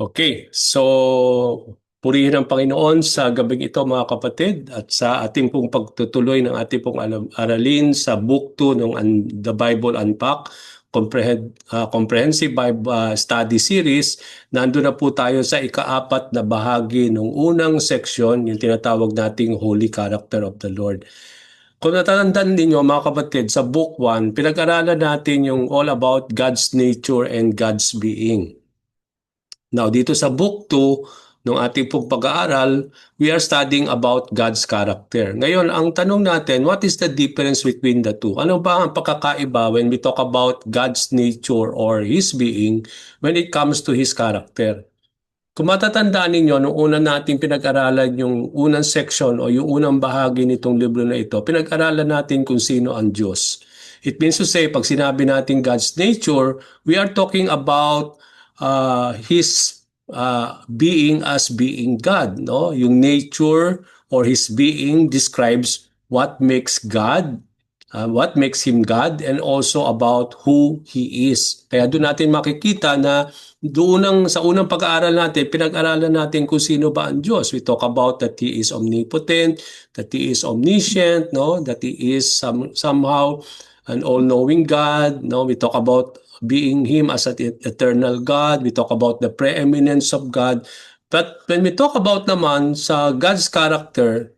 Okay, so purihin ang Panginoon sa gabing ito mga kapatid at sa ating pong pagtutuloy ng ating pong aralin sa Book 2 ng The Bible Unpacked, Comprehensive Bible Study Series. Nandun na po tayo sa ika-4 na bahagi ng unang section, yung tinatawag nating Holy Character of the Lord. Kung natatandaan ninyo mga kapatid, sa Book 1, pinag-aralan natin yung all about God's nature and God's being. Now, dito sa Book 2, ng ating pong pag-aaral, we are studying about God's character. Ngayon, ang tanong natin, what is the difference between the two? Ano ba ang pagkakaiba when we talk about God's nature or His being when it comes to His character? Kung matatandaan ninyo, nung una nating pinag-aralan yung unang section o yung unang bahagi nitong libro na ito, pinag-aralan natin kung sino ang Diyos. It means to say, pag sinabi natin God's nature, we are talking about His being as being God. No? Yung nature or His being describes what makes God, what makes Him God, and also about who He is. Kaya doon natin makikita na sa unang pag-aaral natin, pinag-aralan natin kung sino ba ang Diyos. We talk about that He is omnipotent, that He is omniscient, no? That He is somehow an all-knowing God. No? We talk about being Him as an eternal God. We talk about the preeminence of God. But when we talk about naman sa God's character,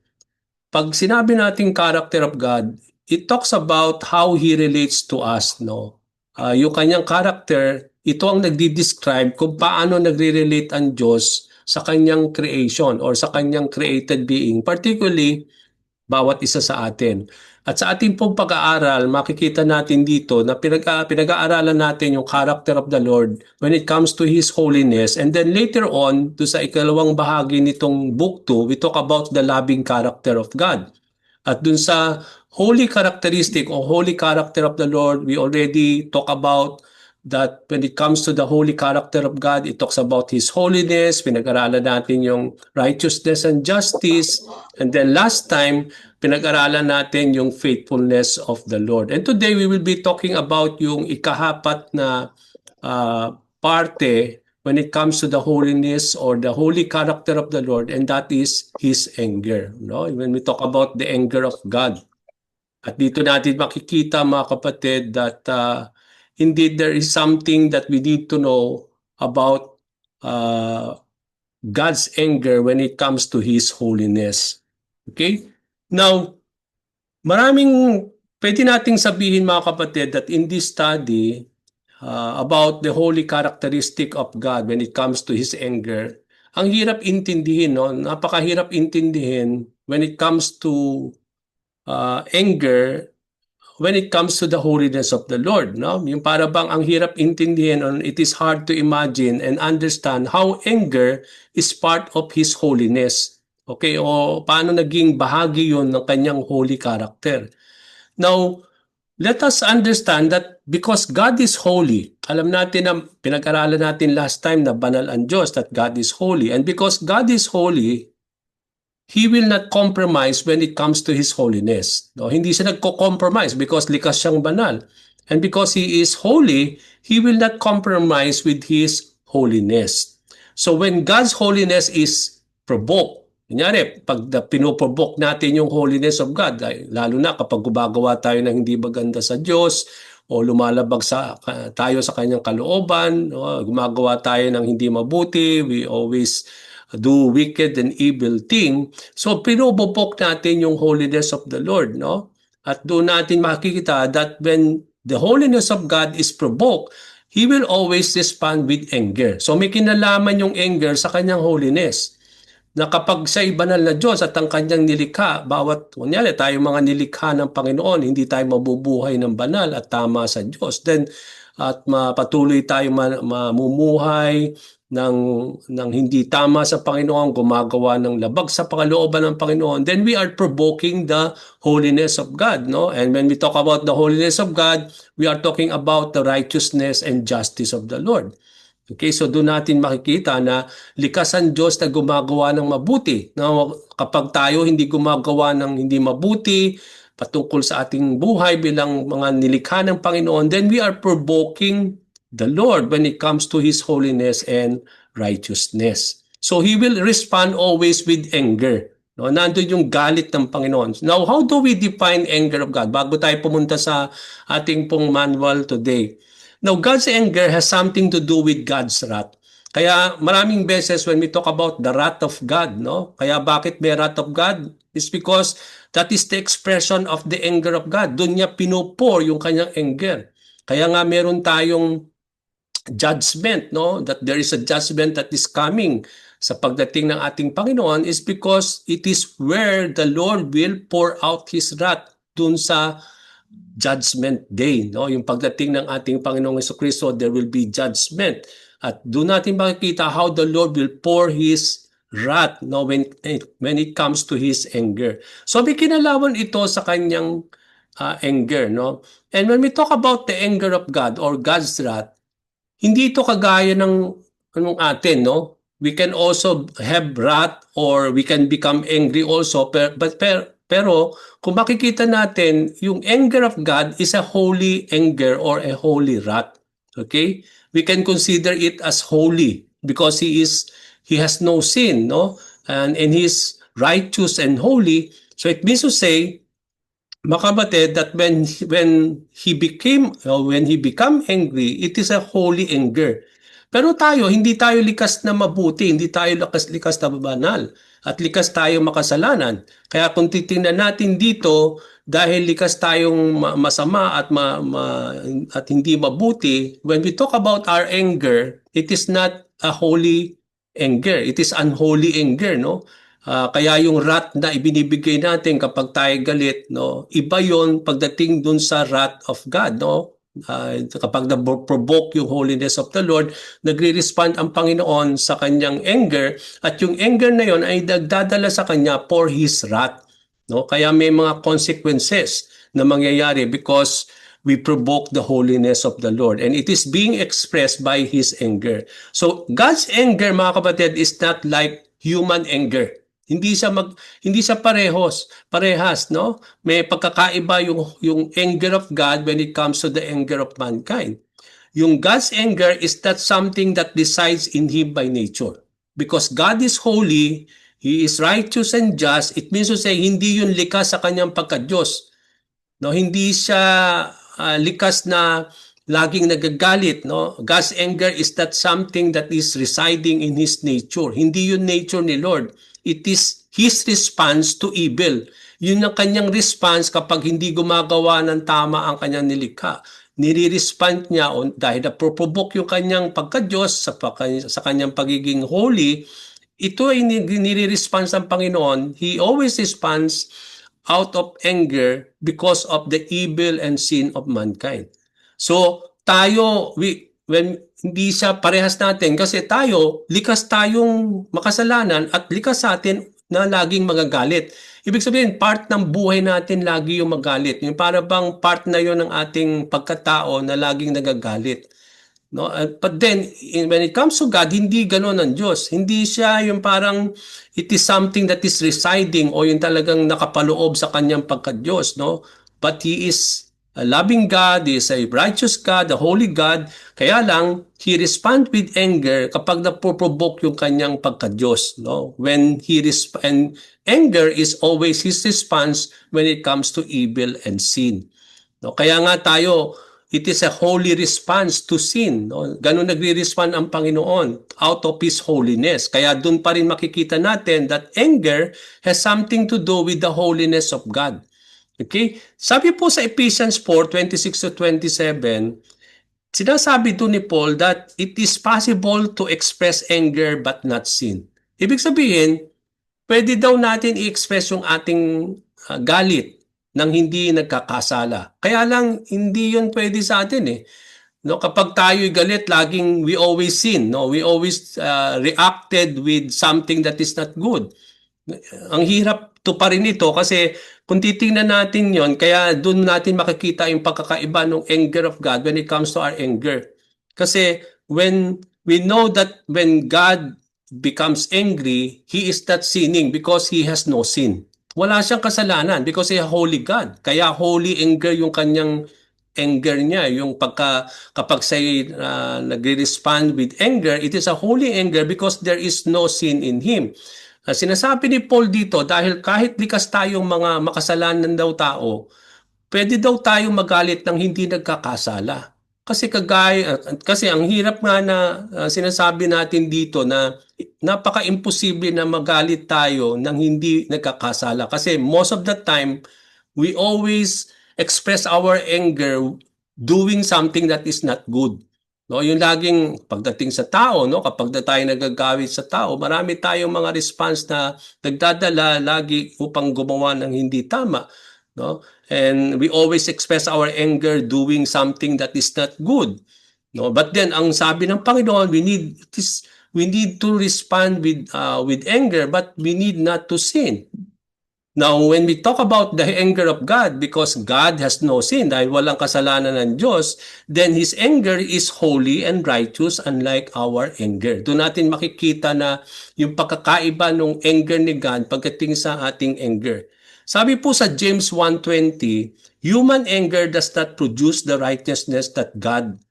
pag sinabi nating character of God, it talks about how He relates to us. No? Yung kanyang character, ito ang nagdi-describe kung paano nagre-relate ang Diyos sa kanyang creation or sa kanyang created being, particularly bawat isa sa atin. At sa ating pong pag-aaral, makikita natin dito na pinag-aaralan natin yung character of the Lord when it comes to His holiness. And then later on, to sa ikalawang bahagi nitong Book 2, we talk about the loving character of God. At dun sa holy characteristic o holy character of the Lord, we already talk about that when it comes to the holy character of God, it talks about His holiness. Pinag-aralan natin yung righteousness and justice. And then last time, pinag-aralan natin yung faithfulness of the Lord. And today, we will be talking about yung ikahapat na parte when it comes to the holiness or the holy character of the Lord, and that is His anger. No? When we talk about the anger of God. At dito natin makikita mga kapatid that indeed there is something that we need to know about God's anger when it comes to His holiness. Okay? Now, maraming pwede nating sabihin mga kapatid that in this study about the holy characteristic of God when it comes to His anger, ang hirap intindihin, no? Napakahirap intindihin when it comes to anger when it comes to the holiness of the Lord. No? Yung para bang ang hirap intindihin, it is hard to imagine and understand how anger is part of His holiness. Okay, o paano naging bahagi yun ng kanyang holy character. Now, let us understand that because God is holy, alam natin na pinag-aralan natin last time na banal ang Diyos, that God is holy. And because God is holy, He will not compromise when it comes to His holiness. No, hindi siya nagko-compromise because likas siyang banal. And because He is holy, He will not compromise with His holiness. So when God's holiness is provoked, kunyari, pag pinoprovoke natin yung holiness of God, lalo na kapag gumagawa tayo ng hindi maganda sa Diyos, o lumalabag tayo sa kanyang kalooban, gumagawa tayo ng hindi mabuti, we always do wicked and evil thing. So pinububok natin yung holiness of the Lord, no? At doon natin makikita that when the holiness of God is provoked, He will always respond with anger. So may kinalaman yung anger sa kanyang holiness. Na kapag siya'y banal na Diyos at ang kanyang nilikha, kunyari tayo mga nilikha ng Panginoon, hindi tayo mabubuhay ng banal at tama sa Diyos. Then, at patuloy tayo mamumuhay ng hindi tama sa Panginoon, gumagawa ng labag sa pangalooban ng Panginoon, then we are provoking the holiness of God. No? And when we talk about the holiness of God, we are talking about the righteousness and justice of the Lord. Okay, so doon natin makikita na likas ang Diyos na gumagawa ng mabuti. Na kapag tayo hindi gumagawa ng hindi mabuti patungkol sa ating buhay bilang mga nilikha ng Panginoon, then we are provoking the Lord when it comes to His holiness and righteousness. So he will respond always with anger. No, nandun yung galit ng Panginoon. Now, how do we define anger of God? Bago tayo pumunta sa ating pong manual today. Now, God's anger has something to do with God's wrath. Kaya maraming beses when we talk about the wrath of God, no? Kaya bakit may wrath of God? It's because that is the expression of the anger of God. Doon niya pinupor yung kanyang anger. Kaya nga meron tayong judgment, no? That there is a judgment that is coming sa pagdating ng ating Panginoon is because it is where the Lord will pour out His wrath dun sa judgment day, no? Yung pagdating ng ating Panginoong Jesucristo, there will be judgment. At doon natin makikita how the Lord will pour His wrath, no, when it comes to His anger. So may kinalaman ito sa kanyang anger, no? And when we talk about the anger of God or God's wrath, hindi ito kagaya ng anong atin, no? We can also have wrath or we can become angry also, pero kung makikita natin, yung anger of God is a holy anger or a holy wrath. Okay? We can consider it as holy because he has no sin, no? And he is righteous and holy. So it means to say, mga kapatid, that when he become angry, it is a holy anger. Pero tayo, hindi tayo likas na mabuti, hindi tayo likas na banal, at likas tayo makasalanan. Kaya kung titingnan natin dito, dahil likas tayong masama at hindi mabuti, when we talk about our anger, it is not a holy anger. It is unholy anger, no? Kaya yung wrath na ibinibigay natin kapag tayo galit, no? Iba yon pagdating dun sa wrath of God, no? Kapag na-provoke yung holiness of the Lord, nagre-respond ang Panginoon sa kanyang anger at yung anger na yon ay nagdadala sa kanya for His wrath. No? Kaya may mga consequences na mangyayari because we provoke the holiness of the Lord and it is being expressed by His anger. So God's anger, mga kapatid, is not like human anger. Hindi siya parehas, no? May pagkakaiba yung anger of God when it comes to the anger of mankind. Yung God's anger is not something that resides in Him by nature. Because God is holy, He is righteous and just, it means to say, hindi yun likas sa kanyang pagka-Diyos. No, hindi siya likas na laging nagagalit, no? God's anger is not something that is residing in His nature. Hindi yun nature ni Lord. It is His response to evil. Yun ang kanyang response kapag hindi gumagawa ng tama ang kanyang nilikha. Nire-respond niya dahil na-provoke yung kanyang pagka-Diyos sa kanyang pagiging holy. Ito ay nire-response ng Panginoon. He always responds out of anger because of the evil and sin of mankind. So tayo, when hindi siya parehas natin kasi tayo, likas tayong makasalanan at likas sa atin na laging magagalit. Ibig sabihin, part ng buhay natin lagi yung magalit. Yung para bang part na yon ng ating pagkatao na laging nagagalit. No? But then, when it comes to God, hindi gano'n ang Diyos. Hindi siya yung parang it is something that is residing o yung talagang nakapaloob sa kanyang pagka-Diyos. No? But He is a loving God, He is a righteous God, a holy God. Kaya lang, He responds with anger kapag napoprovoke yung kanyang pagka-Diyos. No? And anger is always His response when it comes to evil and sin. No? Kaya nga tayo, it is a holy response to sin. No? Ganun nagre-respond ang Panginoon out of His holiness. Kaya doon pa rin makikita natin that anger has something to do with the holiness of God. Okay? Sabi po sa Ephesians 4:26-27, sinasabi doon ni Paul that it is possible to express anger but not sin. Ibig sabihin, pwede daw natin i-express yung ating galit nang hindi nagkakasala. Kaya lang, hindi yun pwede sa atin eh. No, kapag tayo'y galit, we always sin. No? We always reacted with something that is not good. Ang hirap to pa rin ito kasi kung titingnan natin yon, kaya doon natin makikita yung pagkakaiba ng anger of God when it comes to our anger. Kasi when we know that when God becomes angry, He is not sinning because He has no sin. Wala siyang kasalanan because He is a holy God. Kaya holy anger yung kanyang anger niya, yung kapag siya nagre-respond with anger, it is a holy anger because there is no sin in him. Sinasabi ni Paul dito, dahil kahit likas tayong mga makasalanan daw tao, pwede daw tayong magalit ng hindi nagkakasala. Kasi ang hirap nga na sinasabi natin dito na napaka-imposible na magalit tayo ng hindi nagkakasala. Kasi most of the time, we always express our anger doing something that is not good. No, yung laging pagdating sa tao, no, kapag tayo nagagawit sa tao, marami tayong mga response na nagdadala lagi upang gumawa ng hindi tama, no? And we always express our anger doing something that is not good. No, but then ang sabi ng Panginoon, we need to respond with anger, but we need not to sin. Now, when we talk about the anger of God, because God has no sin, dahil walang kasalanan ng Diyos, then His anger is holy and righteous unlike our anger. Doon natin makikita na yung pagkakaiba ng anger ni God pagdating sa ating anger. Sabi po sa James 1:20, human anger does not produce the righteousness that God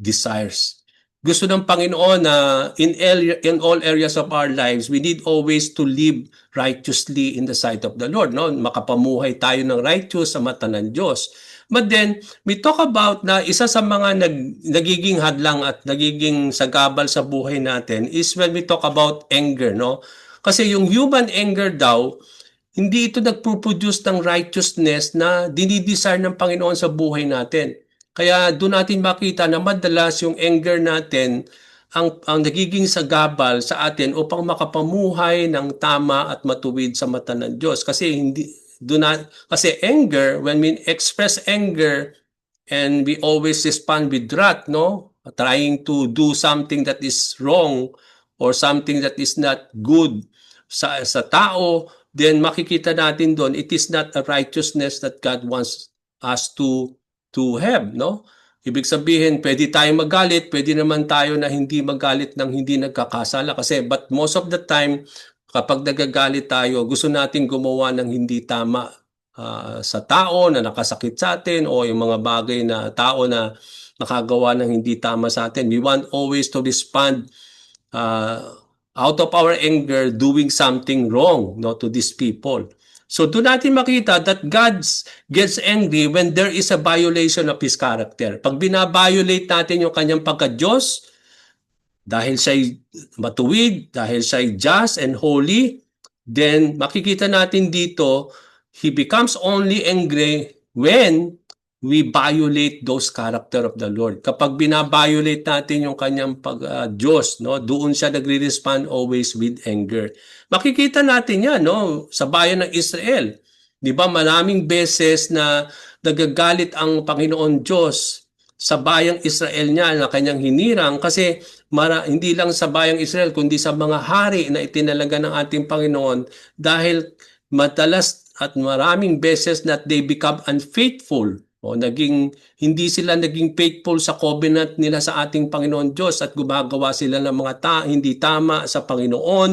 desires. Gusto ng Panginoon na in all areas of our lives, we need always to live righteously in the sight of the Lord. No? Makapamuhay tayo ng righteous sa mata ng Diyos. But then, we talk about na isa sa mga nagiging hadlang at nagiging sagabal sa buhay natin is when we talk about anger. No? Kasi yung human anger daw, hindi ito nagpo-produce ng righteousness na dinidesire ng Panginoon sa buhay natin. Kaya doon natin makita na madalas yung anger natin ang nagiging sagabal sa atin upang makapamuhay ng tama at matuwid sa mata ng Diyos. Kasi anger, when we express anger and we always respond with wrath, no? Trying to do something that is wrong or something that is not good sa tao, then makikita natin doon, it is not a righteousness that God wants us to have, no? Ibig sabihin, pwede tayong magalit, pwede naman tayo na hindi magalit ng hindi nagkakasala kasi but most of the time, kapag nagagalit tayo, gusto nating gumawa ng hindi tama sa tao na nakasakit sa atin o yung mga bagay na tao na nakagawa ng hindi tama sa atin. We want always to respond out of our anger doing something wrong, no, to these people. So doon natin makita that God gets angry when there is a violation of His character. Pag binabiolate natin yung kanyang pagka-Diyos, dahil siya'y matuwid, dahil siya'y just and holy, then makikita natin dito, He becomes only angry when we violate those character of the Lord. Kapag binabiolate natin yung kanyang Diyos, no, doon siya nagre-respond always with anger. Makikita natin yan, no, sa bayan ng Israel. Di ba, maraming beses na nagagalit ang Panginoon Diyos sa bayang Israel niya na kanyang hinirang kasi hindi lang sa bayang Israel kundi sa mga hari na itinalaga ng ating Panginoon dahil madalas at maraming beses that they become unfaithful. O hindi sila naging faithful sa covenant nila sa ating Panginoon Diyos at gumagawa sila ng mga hindi tama sa Panginoon.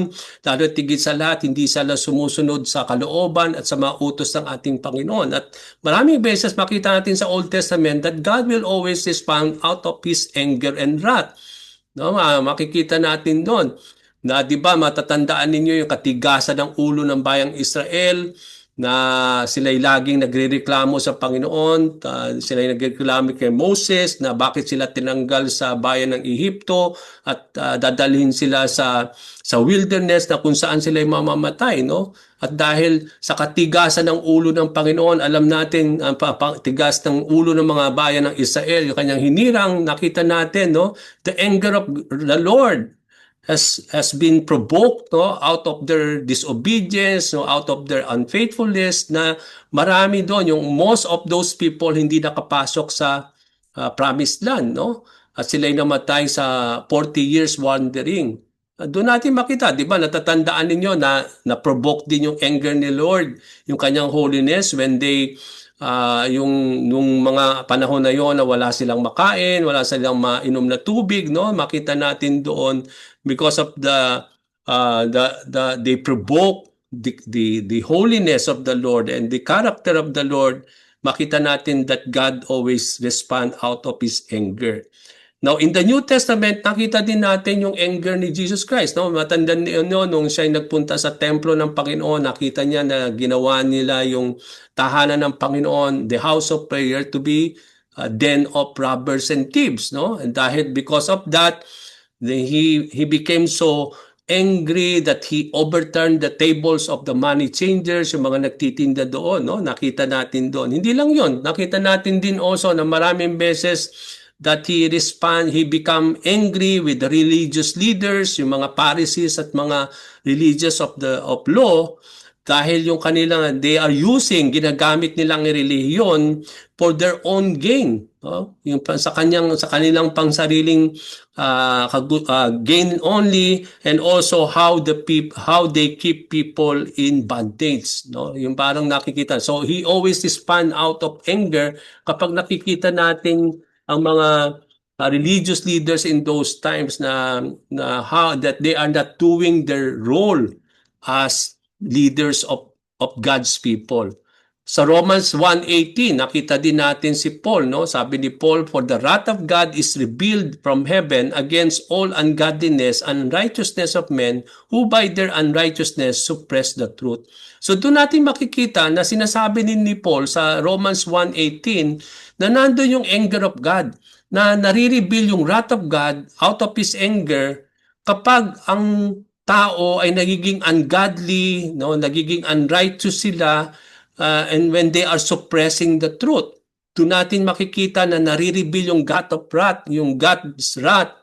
Lalo tigit sa lahat, hindi sila sumusunod sa kalooban at sa mga utos ng ating Panginoon. At maraming beses makita natin sa Old Testament that God will always respond out of His anger and wrath. No, makikita natin doon na 'di ba matatandaan ninyo yung katigasan ng ulo ng bayang Israel na sila'y laging nagrereklamo sa Panginoon, sila'y nagreklamo kay Moses na bakit sila tinanggal sa bayan ng Ehipto at dadalhin sila sa wilderness na kung saan sila'y mamamatay, no? At dahil sa katigasan ng ulo ng Panginoon, alam natin ang tigas ng ulo ng mga bayan ng Israel, yung kanyang hinirang, nakita natin, no? The anger of the Lord has been provoked, no, out of their disobedience, no, out of their unfaithfulness, na marami doon yung most of those people hindi nakapasok sa promised land, no, at sila'y namatay sa 40 years wandering. Doon natin makita, di ba, natatandaan ninyo na provoke din yung anger ni Lord, yung kanyang holiness when they nung mga panahon na yon na wala silang makain, wala silang mainom na tubig, no, makita natin doon because of they provoke the holiness of the Lord and the character of the Lord makita natin that God always respond out of His anger. Now, in the New Testament, nakita din natin yung anger ni Jesus Christ. No? Matandaan niyo nung siya nagpunta sa templo ng Panginoon, nakita niya na ginawa nila yung tahanan ng Panginoon, the house of prayer, to be a den of robbers and thieves. No? And dahil because of that, he became so angry that he overturned the tables of the money changers, yung mga nagtitinda doon. No? Nakita natin doon. Hindi lang yon, nakita natin din also na maraming beses that he become angry with the religious leaders, yung mga Pharisees at mga religious of law, dahil yung kanilang ginagamit nilang relihiyon for their own gain, no? Yung sa kanilang pangsariling gain only, and also how they keep people in bondage, no? Yung parang nakikita. So he always respond out of anger kapag nakikita natin ang mga religious leaders in those times na how that they are not doing their role as leaders of God's people. Sa Romans 1:18, nakita din natin si Paul, no? Sabi ni Paul, "For the wrath of God is revealed from heaven against all ungodliness and unrighteousness of men who by their unrighteousness suppress the truth." So doon natin makikita na sinasabi ni Paul sa Romans 1:18 na nandoon yung anger of God, na nare-reveal yung wrath of God out of His anger kapag ang tao ay nagiging ungodly, no, nagiging unrighteous sila, and when they are suppressing the truth. Doon natin makikita na nare-reveal yung God of wrath, yung God's wrath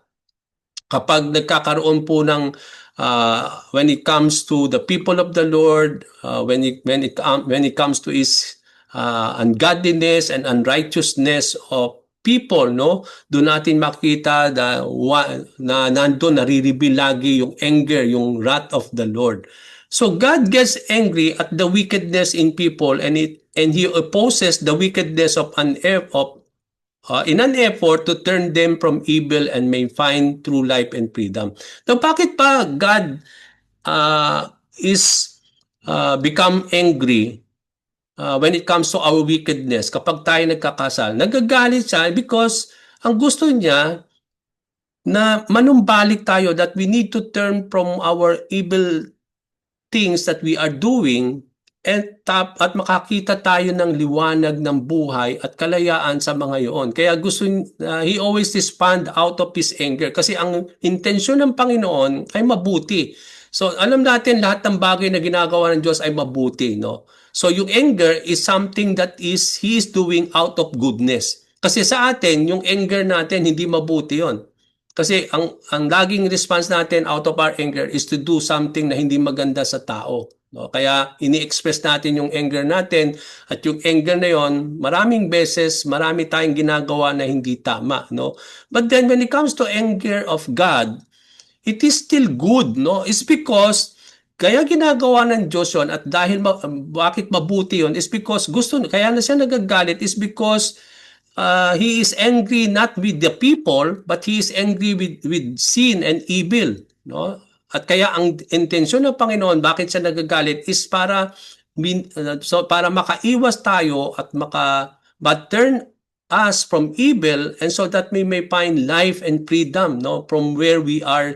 kapag nagkakaroon po ng when it comes to the people of the Lord, when it comes to His ungodliness and unrighteousness of people, no? Doon natin makita na nandoon nare-reveal lagi yung anger, yung wrath of the Lord. So God gets angry at the wickedness in people, and He opposes the wickedness in an effort to turn them from evil and may find true life and freedom. Now, bakit pa God is become angry when it comes to our wickedness? Kapag tayo nagkakasal, nagagalit siya because ang gusto niya na manumbalik tayo, that we need to turn from our evil things that we are doing at makakita tayo ng liwanag ng buhay at kalayaan sa mga iyon. Kaya He always respond out of His anger kasi ang intensyon ng Panginoon ay mabuti. So alam natin lahat ng bagay na ginagawa ng Diyos ay mabuti, no? So yung anger is something that He is doing out of goodness. Kasi sa atin, yung anger natin hindi mabuti yon. Kasi ang laging response natin out of our anger is to do something na hindi maganda sa tao. No? Kaya ini-express natin yung anger natin, at yung anger na yon, maraming beses, marami tayong ginagawa na hindi tama. No? But then when it comes to anger of God, it is still good. No? It's because kaya ginagawa ng Diyos yun, at dahil bakit mabuti yon is because kaya na siya nagagalit is because He is angry not with the people, but He is angry with sin and evil, no? At kaya ang intensyon ng Panginoon, bakit siya nagagalit, is para makaiwas tayo at but turn us from evil, and so that we may find life and freedom, no, from where we are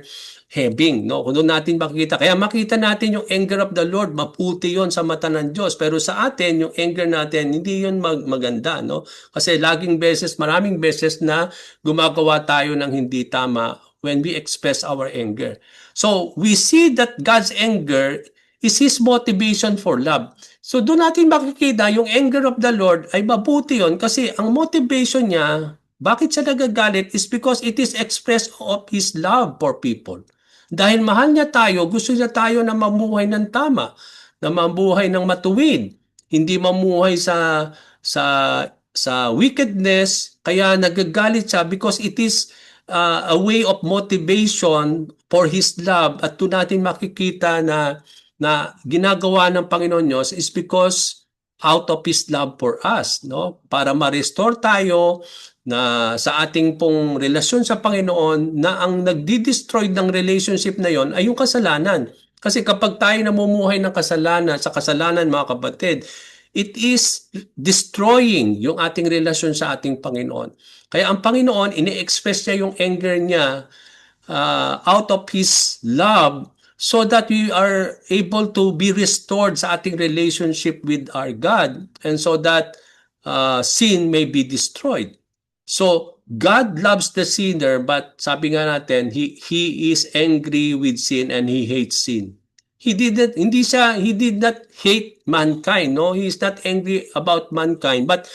having, no? Kung doon natin makikita, kaya makita natin yung anger of the Lord, maputi yon sa mata ng Diyos. Pero sa atin, yung anger natin, hindi yon maganda, no? Kasi maraming beses na gumagawa tayo ng hindi tama when we express our anger. So, we see that God's anger is His motivation for love. So, doon natin makikita yung anger of the Lord ay mabuti yon kasi ang motivation niya, bakit siya nagagalit, is because it is express of His love for people. Dahil mahal niya tayo, gusto niya tayo na mamuhay ng tama, na mamuhay ng matuwid, hindi mamuhay sa wickedness. Kaya nagagalit siya because it is a way of motivation for His love. At doon natin makikita na ginagawa ng Panginoon Diyos is because out of His love for us, no? Para ma-restore tayo na sa ating pong relasyon sa Panginoon, na ang nagdi-destroy ng relationship na yon ay yung kasalanan. Kasi kapag tayo namumuhay ng kasalanan, sa kasalanan, mga kapatid, it is destroying yung ating relasyon sa ating Panginoon. Kaya ang Panginoon, ini-express niya yung anger niya out of His love so that we are able to be restored sa ating relationship with our God and so that sin may be destroyed. So, God loves the sinner but sabi nga natin, He is angry with sin and He hates sin. He did not hate mankind, no? He is not angry about mankind. But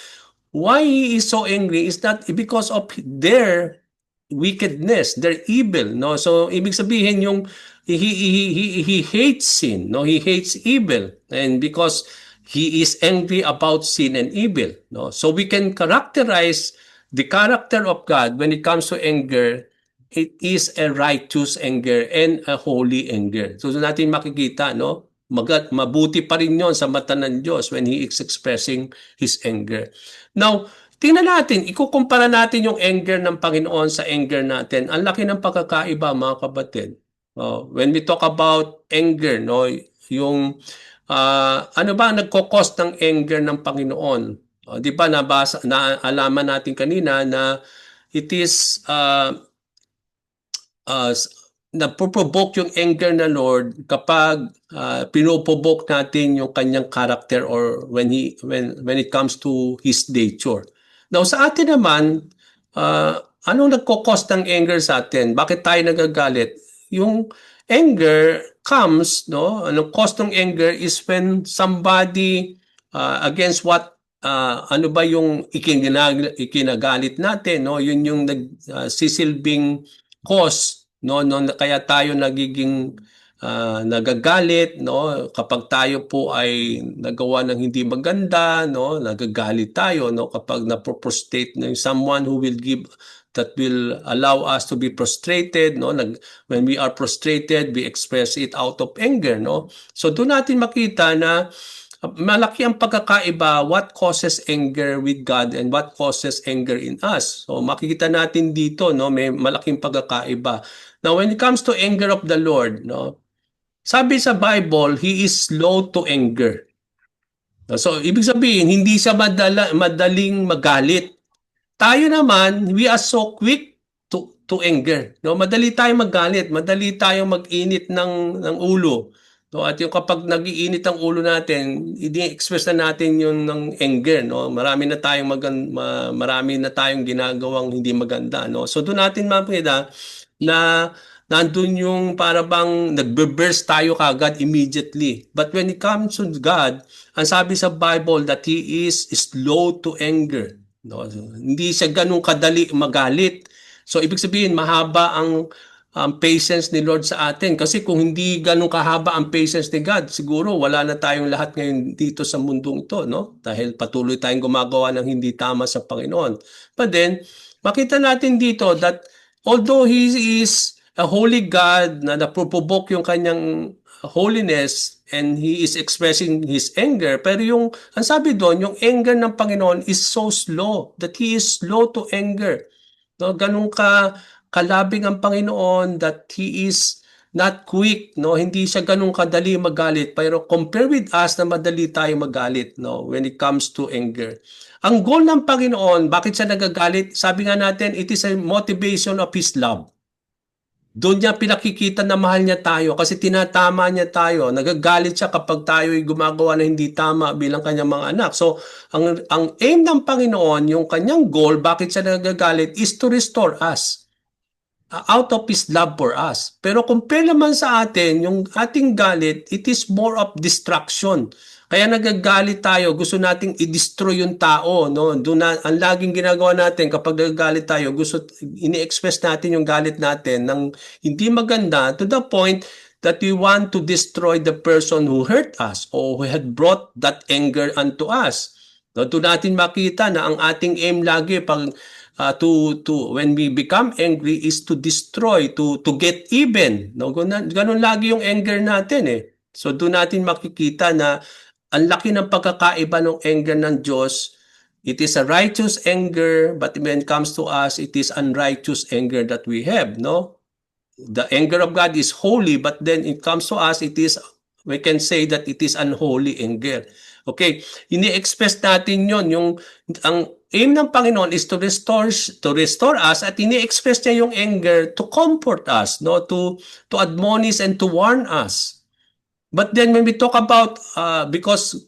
why He is so angry is that because of their wickedness, their evil, no? So ibig sabihin yung he hates sin, no? He hates evil, and because he is angry about sin and evil, no? So we can characterize the character of God when it comes to anger. It is a righteous anger and a holy anger. So doon natin makikita, no? Mabuti pa rin yon sa mata ng Diyos when He is expressing His anger. Now, tingnan natin, ikukumpara natin yung anger ng Panginoon sa anger natin. Ang laki ng pagkakaiba, mga kapatid. When we talk about anger, no, yung ano ba nagko-cause ng anger ng Panginoon? Di ba naalaman natin kanina na it is napoprovoke yung anger na Lord kapag pinoprovoke natin yung kanyang character or when it comes to His nature. Now sa atin naman, anong nagko-cause ng anger sa atin? Bakit tayo nagagalit? Yung anger comes, no? Anong cause ng anger is when somebody against what ano ba yung ikinagalit natin, no? Yun yung nagsisilbing cause, no, kaya tayo nagiging nagagalit, no, kapag tayo po ay nagawa ng hindi maganda, no, nagagalit tayo, no, kapag na-prostrate ng someone who will give that will allow us to be prostrated, no, when we are prostrated we express it out of anger, no. So doon natin makita na malaki ang pagkakaiba what causes anger with God and what causes anger in us. So makikita natin dito, no, may malaking pagkakaiba. Now when it comes to anger of the Lord, no, sabi sa Bible, He is slow to anger. So ibig sabihin, hindi siya madaling magalit. Tayo naman, we are so quick to anger. No, madali tayong magalit, madali tayong mag-init ng ulo. No, at yung kapag nag-iinit ang ulo natin, i-express na natin yung ng anger, no. Marami na tayong ginagawang hindi maganda, no. So doon natin makita na nandun yung para bang nagbe-burst tayo kagad immediately. But when it comes to God, ang sabi sa Bible that He is slow to anger. No? So, hindi siya ganun kadali magalit. So ibig sabihin mahaba ang patience ni Lord sa atin. Kasi kung hindi ganun kahaba ang patience ni God, siguro wala na tayong lahat ngayon dito sa mundong ito, no? Dahil patuloy tayong gumagawa ng hindi tama sa Panginoon. But then, makita natin dito that although He is a holy God na naproprovoke yung kanyang holiness and He is expressing His anger, pero ang sabi doon, yung anger ng Panginoon is so slow, that He is slow to anger. No, ganun kalabing ang Panginoon that He is not quick, no? Hindi siya ganun kadali magalit, pero compare with us na madali tayo magalit, no? When it comes to anger. Ang goal ng Panginoon, bakit siya nagagalit? Sabi nga natin, it is a motivation of His love. Doon niya pinakikita na mahal niya tayo kasi tinatama niya tayo. Nagagalit siya kapag tayo ay gumagawa na hindi tama bilang kanyang mga anak. So, ang aim ng Panginoon, yung kanyang goal, bakit siya nagagalit, is to restore us out of His love for us. Pero compare naman sa atin, yung ating galit, it is more of destruction. Kaya nagagalit tayo, gusto nating i-destroy yung tao, no? Doon ang laging ginagawa natin kapag nagagalit tayo, ini-express natin yung galit natin ng hindi maganda to the point that we want to destroy the person who hurt us or who had brought that anger unto us. No, doon natin makita na ang ating aim lagi pag when we become angry is to destroy, to get even. No, ganun lagi yung anger natin eh. So doon natin makikita na ang laki ng pagkakaiba ng anger ng Diyos. It is a righteous anger, but when it comes to us, it is unrighteous anger that we have, no? The anger of God is holy, but then it comes to us, we can say that it is unholy anger. Okay, ini-express natin yon, yung ang aim ng Panginoon is to restore us, at ini-express niya yung anger to comfort us, no, to admonish and to warn us. But then when we talk about because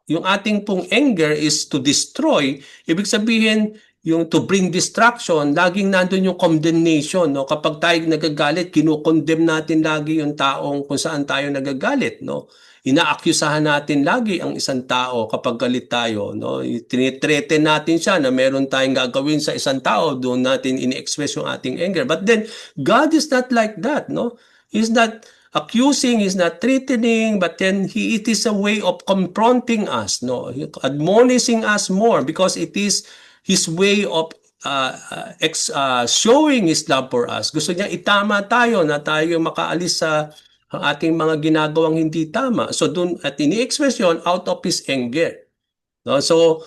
yung ating pong anger is to destroy, ibig sabihin yung to bring destruction, laging nandun yung condemnation, no? Kapag tayo nagagalit, kino-condemn natin lagi yung taong kung saan tayo nagagalit, no? Inaakusahan natin lagi ang isang tao kapag galit tayo, no? Tinitreten natin siya na meron tayong gagawin sa isang tao, doon natin ini-express yung ating anger. But then God is not like that, no? He's not accusing, is not threatening, but then it is a way of confronting us, no, admonishing us more, because it is his way of showing his love for us. Gusto niya itama tayo na tayo makaalis sa ating mga ginagawang hindi tama. So dun at ini-express yun out of his anger. No? So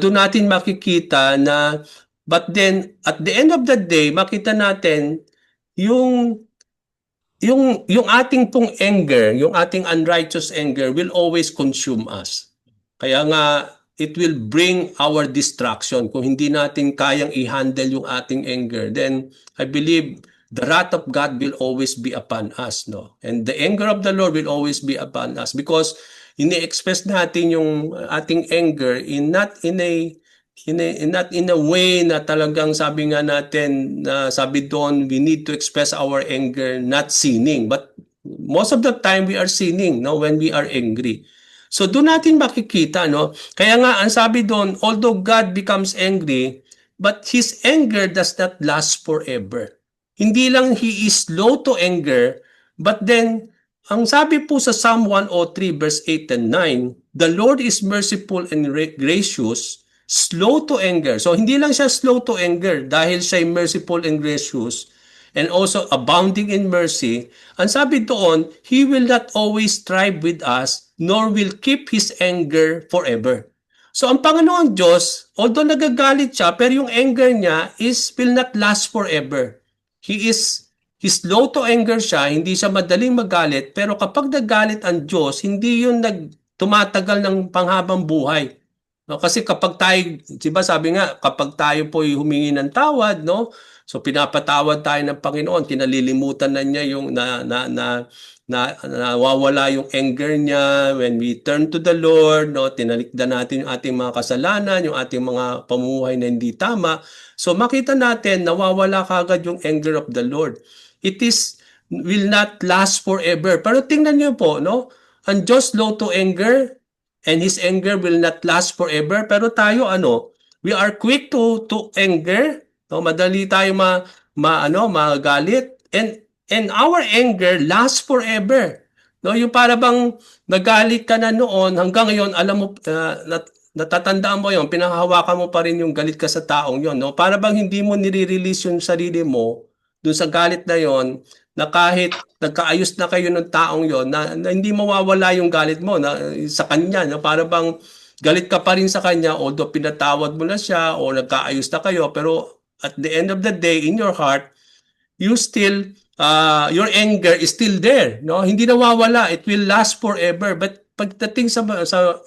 doon natin makikita na, but then at the end of the day, makita natin yung ating pong anger, yung ating unrighteous anger will always consume us. Kaya nga, it will bring our destruction. Kung hindi natin kayang i-handle yung ating anger, then I believe the wrath of God will always be upon us, no? And the anger of the Lord will always be upon us, because ini-express natin yung ating anger not in a way na talagang sabi nga natin, sabi doon, we need to express our anger not sinning, but most of the time we are sinning, no, when we are angry. So doon natin makikita, no, kaya nga ang sabi doon, although God becomes angry, but his anger does not last forever. Hindi lang he is slow to anger, but then ang sabi po sa Psalm 103 verse 8 and 9, the Lord is merciful and gracious, slow to anger. So hindi lang siya slow to anger dahil siya merciful and gracious, and also abounding in mercy. Ang sabi doon, he will not always strive with us, nor will keep his anger forever. So ang Panginoon Diyos, although nagagalit siya, pero yung anger niya will not last forever. He's slow to anger siya, hindi siya madaling magalit, pero kapag nagalit ang Diyos, hindi yun tumatagal ng panghabang buhay. No, kasi kapag tayo, 'di ba, sabi nga, kapag tayo po humingi ng tawad, no? So pinapatawad tayo ng Panginoon, kinalilimutan na niya yung nawawala yung anger niya when we turn to the Lord, no? Tinalikdan natin yung ating mga kasalanan, yung ating mga pamumuhay na hindi tama. So makita natin nawawala kagad yung anger of the Lord. It will not last forever. Pero tingnan niyo po, no? Ang Diyos slow to anger, and his anger will not last forever. Pero tayo, we are quick to anger, no? Madali tayo magalit, and our anger lasts forever. No, yung para bang nagalit ka na noon, hanggang ngayon alam mo, natatandaan mo yon, pinahahawakan mo pa rin yung galit ka sa taong yon, no? Para bang hindi mo nire-release yung sarili mo dun sa galit na yon, na kahit nagkaayos na kayo ng taong yon, na hindi mawawala yung galit mo sa kanya, no? Para bang galit ka pa rin sa kanya, although pinatawad mo na siya o nagkaayos na kayo, pero at the end of the day, in your heart, you still, your anger is still there, no? Hindi nawawala, it will last forever. But pagdating sa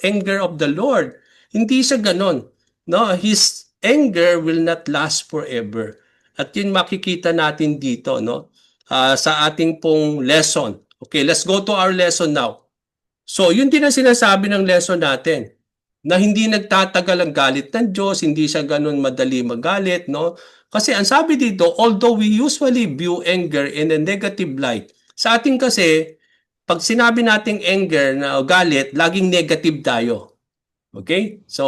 anger of the Lord, hindi siya ganon, no? His anger will not last forever. At yun makikita natin dito, no? Sa ating pong lesson. Okay, let's go to our lesson now. So, yun din ang sinasabi ng lesson natin, na hindi nagtatagal ang galit ng Diyos, hindi siya ganun madali magalit, no? Kasi ang sabi dito, although we usually view anger in a negative light, sa atin kasi, pag sinabi nating anger na galit, laging negative tayo. Okay? So,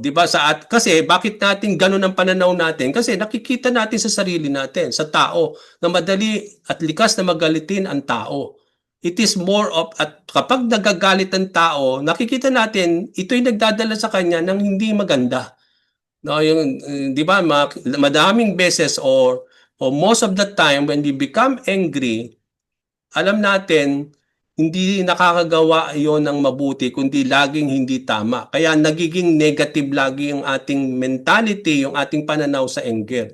'di ba, kasi bakit natin ganun ang pananaw natin? Kasi nakikita natin sa sarili natin, sa tao, na madali at likas na magalitin ang tao. It is more of, at kapag nagagalit ang tao, nakikita natin ito'y nagdadala sa kanya ng hindi maganda. No, yung 'di ba, madaming beses or most of the time when we become angry, alam natin hindi nakakagawa yon ng mabuti, kundi laging hindi tama. Kaya nagiging negative lagi yung ating mentality, yung ating pananaw sa anger.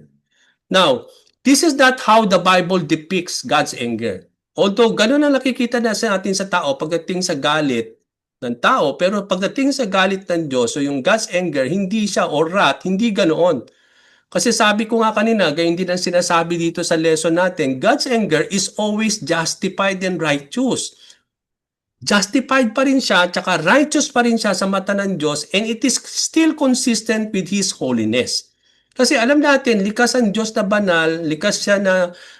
Now, this is not how the Bible depicts God's anger. Although ganun ang nakikita na sa atin sa tao pagdating sa galit, ng tao. Pero pagdating sa galit ng Diyos, so yung God's anger, hindi siya, or wrath, hindi ganoon. Kasi sabi ko nga kanina, gayon din ang sinasabi dito sa lesson natin, God's anger is always justified and righteous. Justified pa rin siya, tsaka righteous pa rin siya sa mata ng Diyos, and it is still consistent with His holiness. Kasi alam natin, likas ang Diyos na banal, likas siya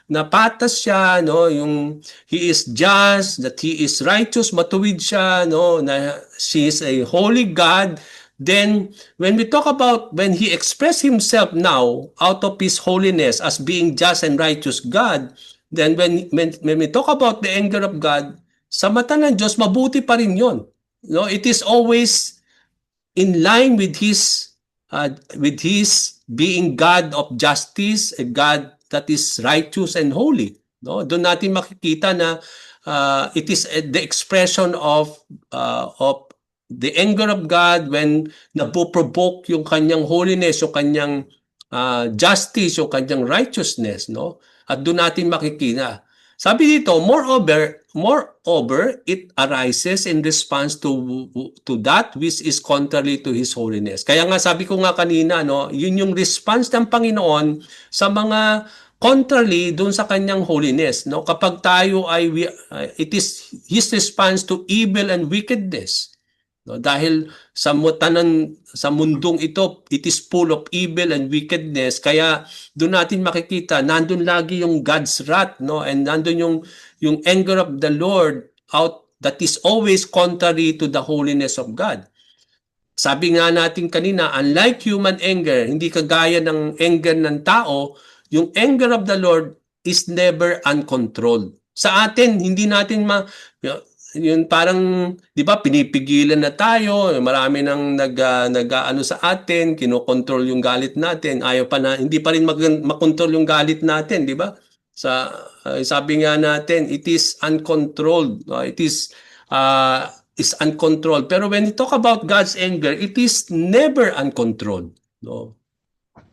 na patas siya, no, yung He is just, that He is righteous, matuwid siya, no, na He is a holy God. Then, when we talk about, when He expressed Himself now out of His holiness as being just and righteous God, then when we talk about the anger of God, sa mata ng Diyos, mabuti pa rin yun. No, it is always in line with his being God of justice, a God that is righteous and holy. No, doon natin makikita na it is the expression of the anger of God when napoprovoke yung kanyang holiness, yung kanyang justice, yung kanyang righteousness, no? At doon natin makikita. Sabi dito, moreover, it arises in response to that which is contrary to His holiness. Kaya nga sabi ko nga kanina, no, yun yung response ng Panginoon sa mga contrary doon sa kanyang holiness. No? Kapag tayo ay, it is His response to evil and wickedness. No, dahil sa mundong ito, it is full of evil and wickedness. Kaya doon natin makikita, nandun lagi yung God's wrath, no? And nandun yung anger of the Lord out that is always contrary to the holiness of God. Sabi nga natin kanina, unlike human anger, hindi kagaya ng anger ng tao, yung anger of the Lord is never uncontrolled. Sa atin, hindi natin yun parang 'di ba pinipigilan na tayo, marami nang nag-aano sa atin, kinokontrol yung galit natin, ayaw pa na hindi pa rin makontrol yung galit natin, 'di ba? Sa sabi nga natin, it is uncontrolled, it is uncontrolled. Pero when you talk about God's anger, it is never uncontrolled, no?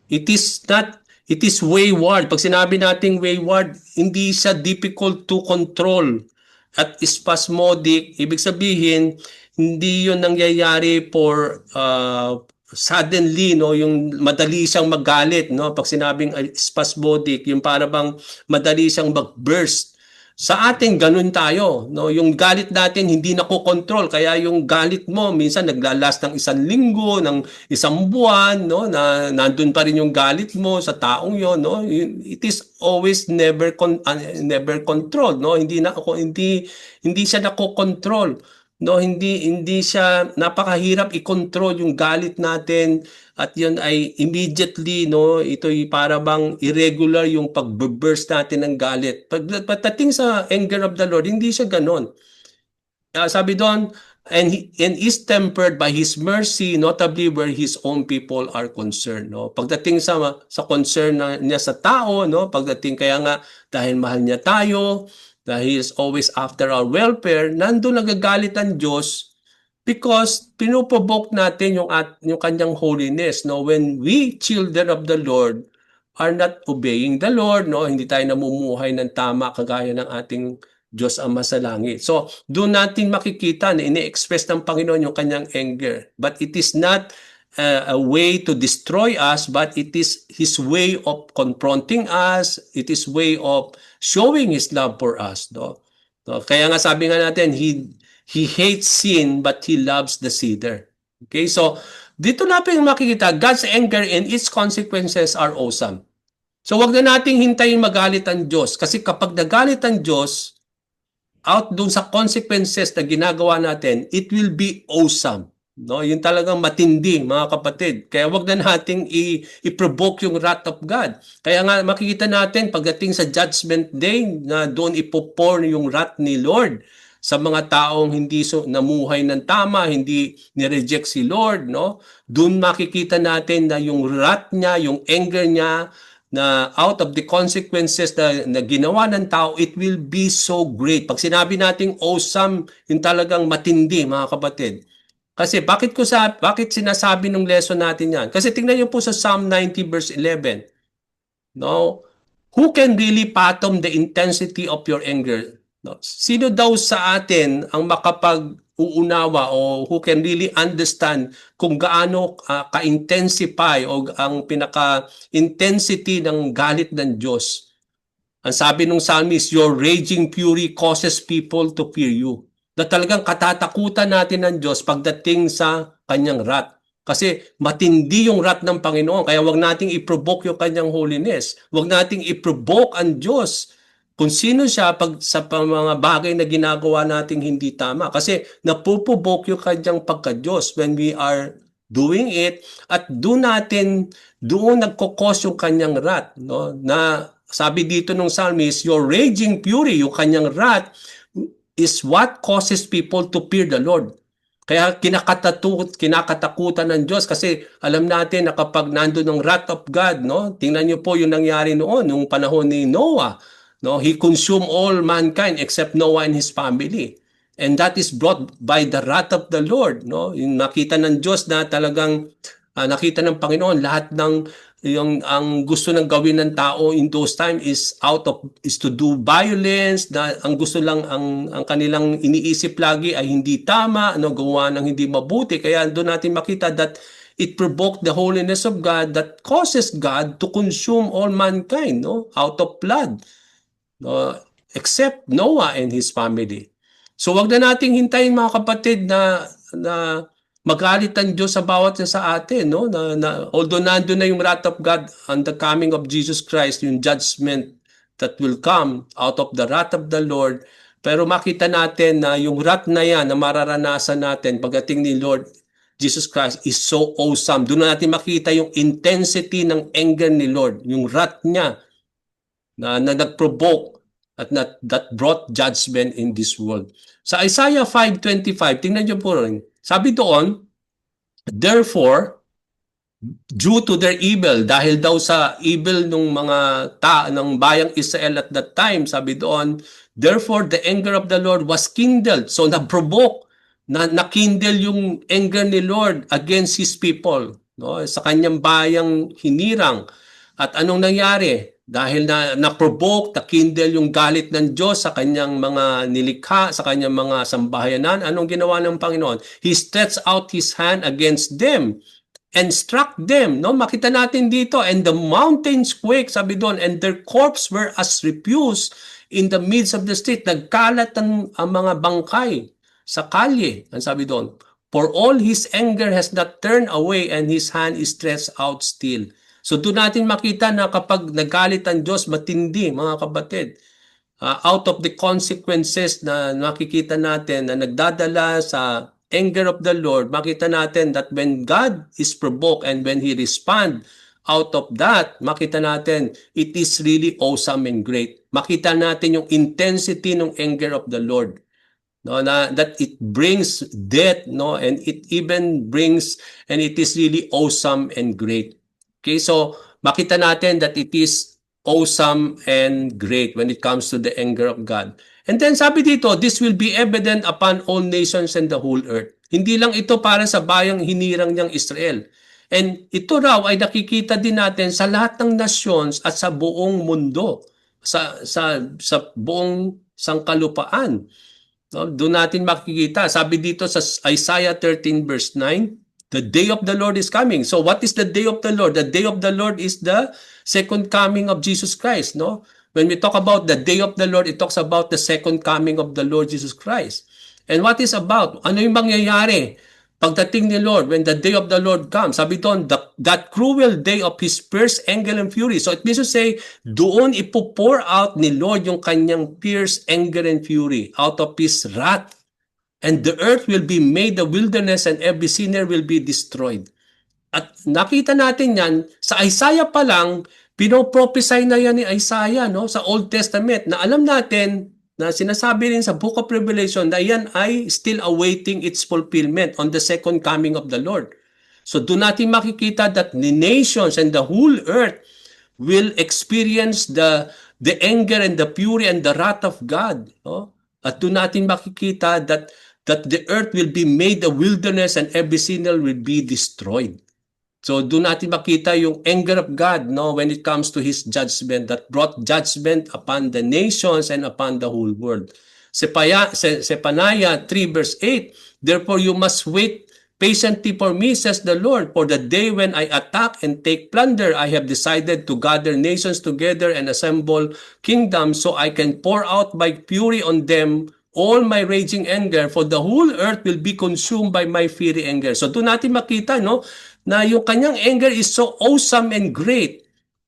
It is not, it is wayward. Pag sinabi nating wayward, hindi siya difficult to control at spasmodic, ibig sabihin, hindi yun nangyayari for suddenly, no, yung madali siyang magalit, no? Pag sinabing spasmodic, yung para bang madali siyang mag-burst. Sa atin, ganun tayo, no? Yung galit natin hindi nakokontrol, kaya yung galit mo minsan naglalast ng 1 linggo, ng 1 buwan, no? Na nandun pa rin yung galit mo sa taong yon, no? It is always never controlled, no? Hindi siya nakokontrol, no? Hindi siya, napakahirap i-control yung galit natin. At yun ay immediately, no, ito'y para bang irregular yung pag-burst natin ng galit. Pagdating sa anger of the Lord, hindi siya ganon. Sabi doon, and is tempered by His mercy, notably where His own people are concerned. No? Pagdating sa concern niya sa tao, no? Pagdating kaya nga, dahil mahal niya tayo, dahil He is always after our welfare, nandun nagagalit ang Diyos, because pinuprovoke natin yung kanyang holiness, no? When we, children of the Lord, are not obeying the Lord, no? Hindi tayo namumuhay ng tama kagaya ng ating Diyos Ama sa langit. So, doon natin makikita na ini-express ng Panginoon yung kanyang anger. But it is not a way to destroy us, but it is His way of confronting us. It is way of showing His love for us, no? So, kaya nga sabi nga natin, He hates sin, but He loves the sinner. Okay, so dito natin makikita, God's anger and its consequences are awesome. So wag na nating hintayin magalit ang Diyos. Kasi kapag nagalit ang Diyos, out dun sa consequences na ginagawa natin, it will be awesome. No, yun talagang matindi, mga kapatid. Kaya wag na nating i-provoke yung wrath of God. Kaya nga makikita natin pagdating sa judgment day na doon ipopour yung wrath ni Lord sa mga taong hindi namuhay ng tama, hindi ni-reject si Lord, no? Doon makikita natin na yung wrath niya, yung anger niya, na out of the consequences na ginawa ng tao, it will be so great. Pag sinabi nating awesome, yung talagang matindi, mga kapatid. Kasi bakit sinasabi nung lesson natin yan? Kasi tingnan niyo po sa Psalm 90 verse 11. No? Who can really fathom the intensity of your anger? No? Sino daw sa atin ang makapag-uunawa o who can really understand kung gaano ka-intensify o ang pinaka-intensity ng galit ng Diyos? Ang sabi ng psalmist, your raging fury causes people to fear you. Na talagang katatakutan natin ng Diyos pagdating sa kanyang wrath. Kasi matindi yung wrath ng Panginoon. Kaya wag nating i-provoke yung kanyang holiness. Wag nating i-provoke ang Diyos kung sino siya sa mga bagay na ginagawa nating hindi tama. Kasi napuprovoke yung kanyang pagka-Diyos when we are doing it at doon nagkokos yung kanyang wrath. No? Na sabi dito ng psalmist, your raging fury, yung kanyang wrath, is what causes people to fear the Lord. Kaya kinakatakutan ng Diyos kasi alam natin na kapag nandun ng wrath of God, no? Tingnan niyo po yung nangyari noon, nung panahon ni Noah. No? He consumed all mankind except Noah and his family. And that is brought by the wrath of the Lord. No? Yung nakita ng Diyos na talagang nakita ng Panginoon lahat ng yung ang gusto ng gawin ng tao in those time is to do violence, na ang gusto lang ang kanilang iniisip lagi ay hindi tama, gawa ng hindi mabuti. Kaya doon natin makita that it provoked the holiness of God that causes God to consume all mankind, out of blood, except Noah and his family. So wag na nating hintayin, mga kapatid, na magalit ang Diyos sa bawat isa sa atin, no? Although nandun na yung wrath of God on the coming of Jesus Christ, yung judgment that will come out of the wrath of the Lord, pero makita natin na yung wrath na yan na mararanasan natin pagdating ni Lord Jesus Christ is so awesome. Doon na natin makita yung intensity ng anger ni Lord, yung wrath niya na nag-provoke at that brought judgment in this world. Sa Isaiah 5:25, tingnan niyo po rin, sabi doon, therefore, due to their evil, dahil daw sa evil ng mga ng bayang Israel at that time, sabi doon, therefore the anger of the Lord was kindled. So na-provoke, na-kindle yung anger ni Lord against His people, no? Sa kanyang bayang hinirang. At anong nangyari? Dahil na-provoke, na-kindle yung galit ng Diyos sa kanyang mga nilikha, sa kanyang mga sambahayanan, anong ginawa ng Panginoon? He stretched out His hand against them and struck them. No? Makita natin dito, and the mountains quake, sabi doon, and their corpses were as refuse in the midst of the street. Nagkalat ang mga bangkay sa kalye, ang sabi doon. For all His anger has not turned away and His hand is stretched out still. So doon natin makita na kapag nagalit ang Diyos, matindi, mga kapatid. Out of the consequences na nakikita natin na nagdadala sa anger of the Lord, makita natin that when God is provoked and when He responds out of that, makita natin it is really awesome and great. Makita natin yung intensity ng anger of the Lord. No, that it brings death, no, and it even brings, and it is really awesome and great. Okay, so makita natin that it is awesome and great when it comes to the anger of God. And then sabi dito, this will be evident upon all nations and the whole earth. Hindi lang ito para sa bayang hinirang niyang Israel. And ito raw ay nakikita din natin sa lahat ng nations at sa buong mundo, sa buong sangkalupaan. No, doon natin makikita. Sabi dito sa Isaiah 13 verse 9, the day of the Lord is coming. So what is the day of the Lord? The day of the Lord is the second coming of Jesus Christ, no? When we talk about the day of the Lord, it talks about the second coming of the Lord Jesus Christ. And what is about? Ano yung mangyayari pagdating ni Lord when the day of the Lord comes? Sabi doon, that cruel day of His fierce anger and fury. So it means to say, doon ipo-pour out ni Lord yung kanyang fierce anger and fury out of His wrath. And the earth will be made a wilderness and every sinner will be destroyed. At nakita natin yan, sa Isaiah pa lang, pinoprophesy na yan ni Isaiah, no? Sa Old Testament, na alam natin, na sinasabi rin sa Book of Revelation, na yan ay still awaiting its fulfillment on the second coming of the Lord. So doon natin makikita that the nations and the whole earth will experience the anger and the fury and the wrath of God, no? At doon natin makikita that the earth will be made a wilderness and every sinner will be destroyed. So doon natin makita yung anger of God, no, when it comes to His judgment that brought judgment upon the nations and upon the whole world. Zephaniah 3 verse 8, therefore you must wait patiently for me, says the Lord, for the day when I attack and take plunder, I have decided to gather nations together and assemble kingdoms so I can pour out my fury on them all my raging anger, for the whole earth will be consumed by my fiery anger. So doon natin makita, no, na yung kanyang anger is so awesome and great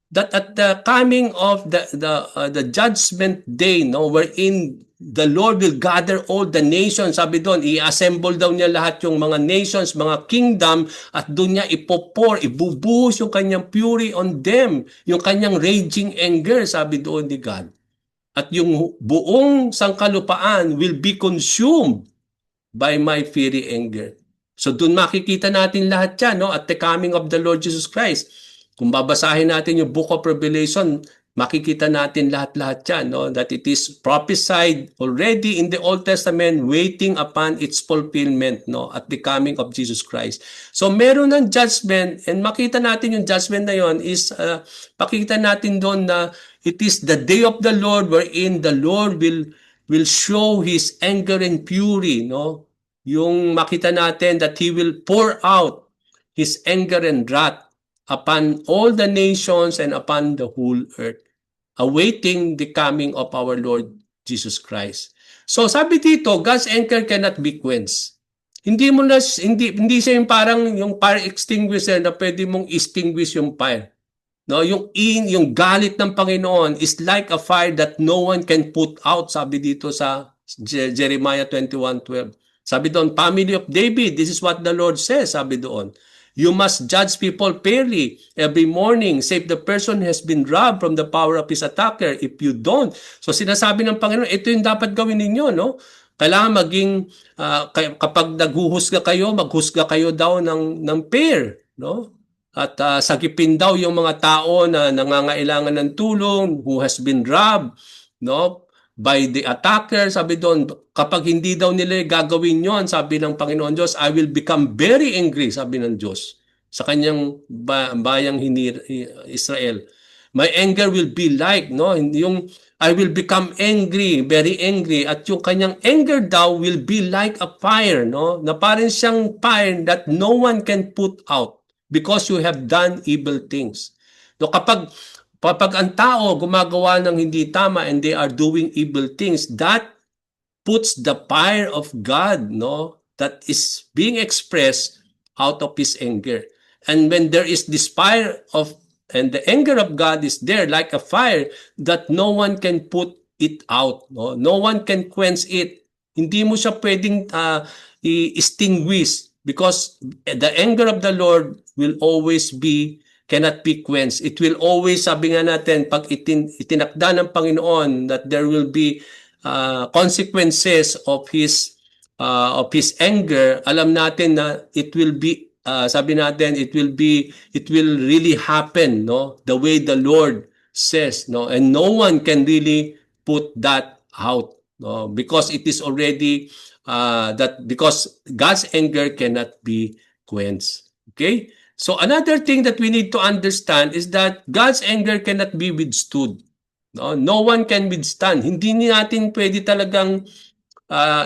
that at the coming of the judgment day, no, wherein the Lord will gather all the nations, sabi doon, i-assemble daw niya lahat yung mga nations, mga kingdom, at doon niya ipopor, ibubuhos yung kanyang fury on them, yung kanyang raging anger, sabi doon ni God. At yung buong sangkalupaan will be consumed by my fiery anger. So doon makikita natin lahat yan, no? At the coming of the Lord Jesus Christ. Kung babasahin natin yung Book of Revelation, makikita natin lahat-lahat yan, no? That it is prophesied already in the Old Testament, waiting upon its fulfillment, no? At the coming of Jesus Christ. So meron ng judgment, and makita natin yung judgment na yon is, pakita natin doon na it is the day of the Lord wherein the Lord will show His anger and fury, no? Yung makita natin that He will pour out His anger and wrath upon all the nations and upon the whole earth, awaiting the coming of our Lord Jesus Christ. So sabi dito, God's anger cannot be quenched. Hindi siya yung parang yung fire extinguisher na pwede mong extinguish yung fire. No, yung galit ng Panginoon is like a fire that no one can put out, sabi dito sa Jeremiah 21:12. Sabi doon, family of David, this is what the Lord says, sabi doon. You must judge people fairly every morning, save the person has been robbed from the power of his attacker. If you don't, so sinasabi ng Panginoon, ito yung dapat gawin ninyo, no? Kailangan maging, kapag naghuhusga kayo, maghusga kayo daw ng fair, no? At sagipin daw yung mga tao na nangangailangan ng tulong, who has been robbed, no, by the attacker. Sabi doon, kapag hindi daw nila gagawin yon, sabi ng Panginoon Diyos, I will become very angry, sabi ng Diyos, sa kanyang bayang Israel. My anger will be like, no, yung I will become angry, very angry, at yung kanyang anger daw will be like a fire, no, na parang siyang fire that no one can put out, because you have done evil things. So kapag ang tao gumagawa ng hindi tama and they are doing evil things, that puts the fire of God, no, that is being expressed out of His anger. And when there is this fire of, and the anger of God is there like a fire that no one can put it out, no one can quench it. Hindi mo siya pwedeng i-extinguish, because the anger of the Lord will always be, cannot be quenched. It will always, sabi nga natin, pag itinakda ng Panginoon that there will be consequences of His anger, alam natin na it will be, sabi natin, it will really happen, no, the way the Lord says, no, and no one can really put that out, no, because it is already because God's anger cannot be quenched. Okay? So another thing that we need to understand is that God's anger cannot be withstood. No one can withstand. Hindi natin pwede talagang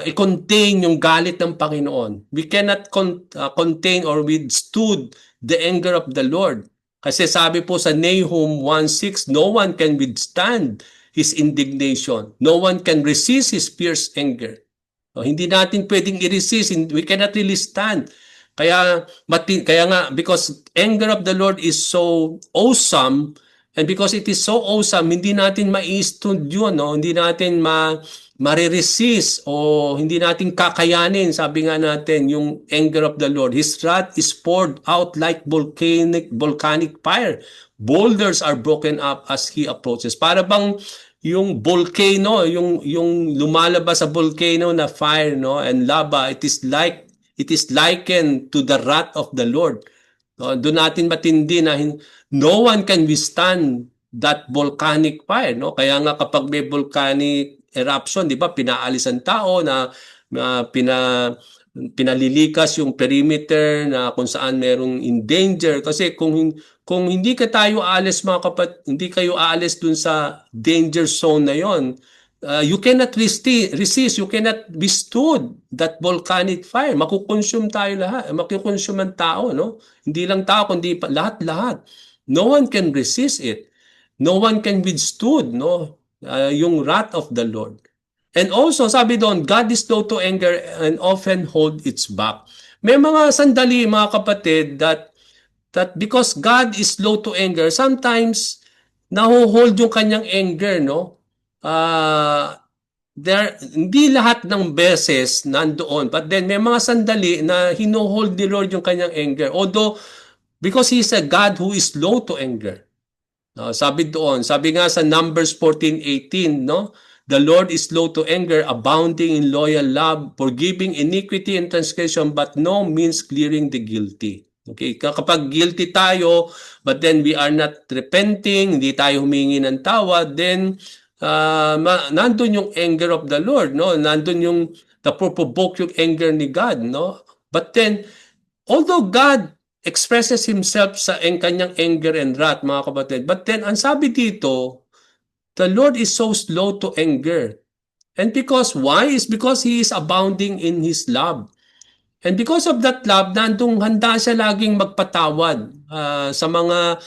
i-contain yung galit ng Panginoon. We cannot contain or withstood the anger of the Lord. Kasi sabi po sa Nahum 1:6, no one can withstand His indignation. No one can resist His fierce anger. Hindi natin pwedeng i-resist. We cannot really stand. Kaya nga, because anger of the Lord is so awesome, and because it is so awesome, hindi natin ma-i-stood yun, no? Hindi natin ma-resist o hindi natin kakayanin, sabi nga natin, yung anger of the Lord. His wrath is poured out like volcanic fire. Boulders are broken up as He approaches. Para bang yung volcano, yung lumalabas sa volcano na fire, no, and lava, it is likened to the wrath of the Lord. Doon natin matindi na no one can withstand that volcanic fire, no? Kaya nga kapag may volcanic eruption, di ba, pinaalis ang tao na pinalilikas yung perimeter na kung saan merong in danger. Kasi kung hindi ka tayo aalis hindi kayo aalis dun sa danger zone na yon, you cannot resist, you cannot withstood that volcanic fire. Makukonsume tayo lahat, makukonsume ang tao, no? Hindi lang tao, kundi lahat-lahat. No one can resist it. No one can withstood, no? Yung wrath of the Lord. And also, sabi doon, God is slow to anger and often hold its back. May mga sandali, mga kapatid, that because God is slow to anger, sometimes naho-hold yung kanyang anger, no? Hindi lahat ng beses nandoon. But then, may mga sandali na hino-hold ni Lord yung kanyang anger. Although, because He's a God who is slow to anger. Sabi nga sa Numbers 14:18, no? The Lord is slow to anger, abounding in loyal love, forgiving iniquity and transgression, but no means clearing the guilty. Okay, kapag guilty tayo, but then we are not repenting, hindi tayo humingi ng tawad, then nandun yung anger of the Lord, no? Nandun yung napoprovoke yung anger ni God, no? But then, although God expresses Himself sa kanyang anger and wrath, mga kapatid, but then, ang sabi dito, the Lord is so slow to anger. And why? Is because He is abounding in His love. And because of that love, nandung handa siya laging magpatawad sa mga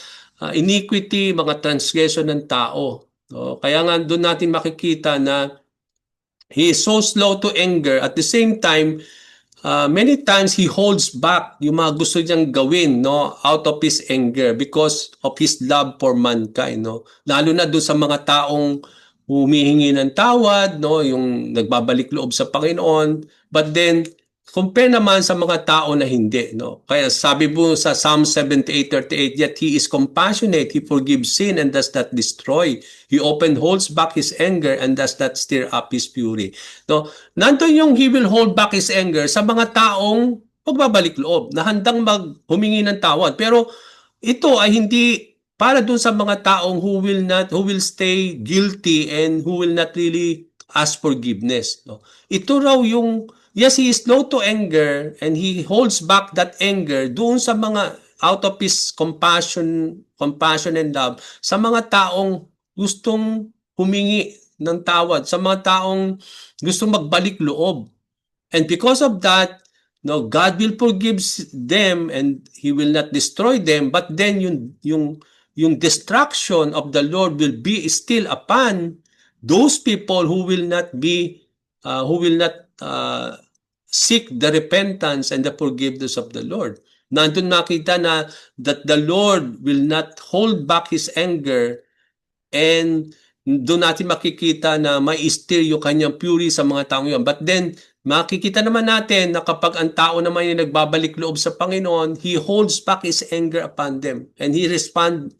iniquity, mga transgression ng tao. Kaya nga doon natin makikita na He is so slow to anger. At the same time, many times He holds back yung mga gusto niyang gawin, no, out of His anger because of His love for mankind, no. Lalo na doon sa mga taong humihingi ng tawad, no, yung nagbabalik loob sa Panginoon. But then, compare naman sa mga tao na hindi, no. Kaya sabi mo sa Psalm 78:38, yet He is compassionate, He forgives sin and does not destroy. He often holds back His anger and does not stir up His fury. No, nandun yung He will hold back His anger sa mga taong pagbabalik loob na handang humingi ng tawad. Pero ito ay hindi para dun sa mga taong who will stay guilty and who will not really ask forgiveness, no. Ito raw yung, yes, He is slow to anger and He holds back that anger doon sa mga out of His compassion and love sa mga taong gustong humingi ng tawad, sa mga taong gustong magbalik loob. And because of that, no, God will forgive them and He will not destroy them, but then yung destruction of the Lord will be still upon those people who will not seek the repentance and the forgiveness of the Lord. Nandun nakita na that the Lord will not hold back His anger, and doon natin makikita na may stir yung kanyang fury sa mga taong yun. But then, makikita naman natin na kapag ang tao naman yung nagbabalik loob sa Panginoon, He holds back His anger upon them. And He responds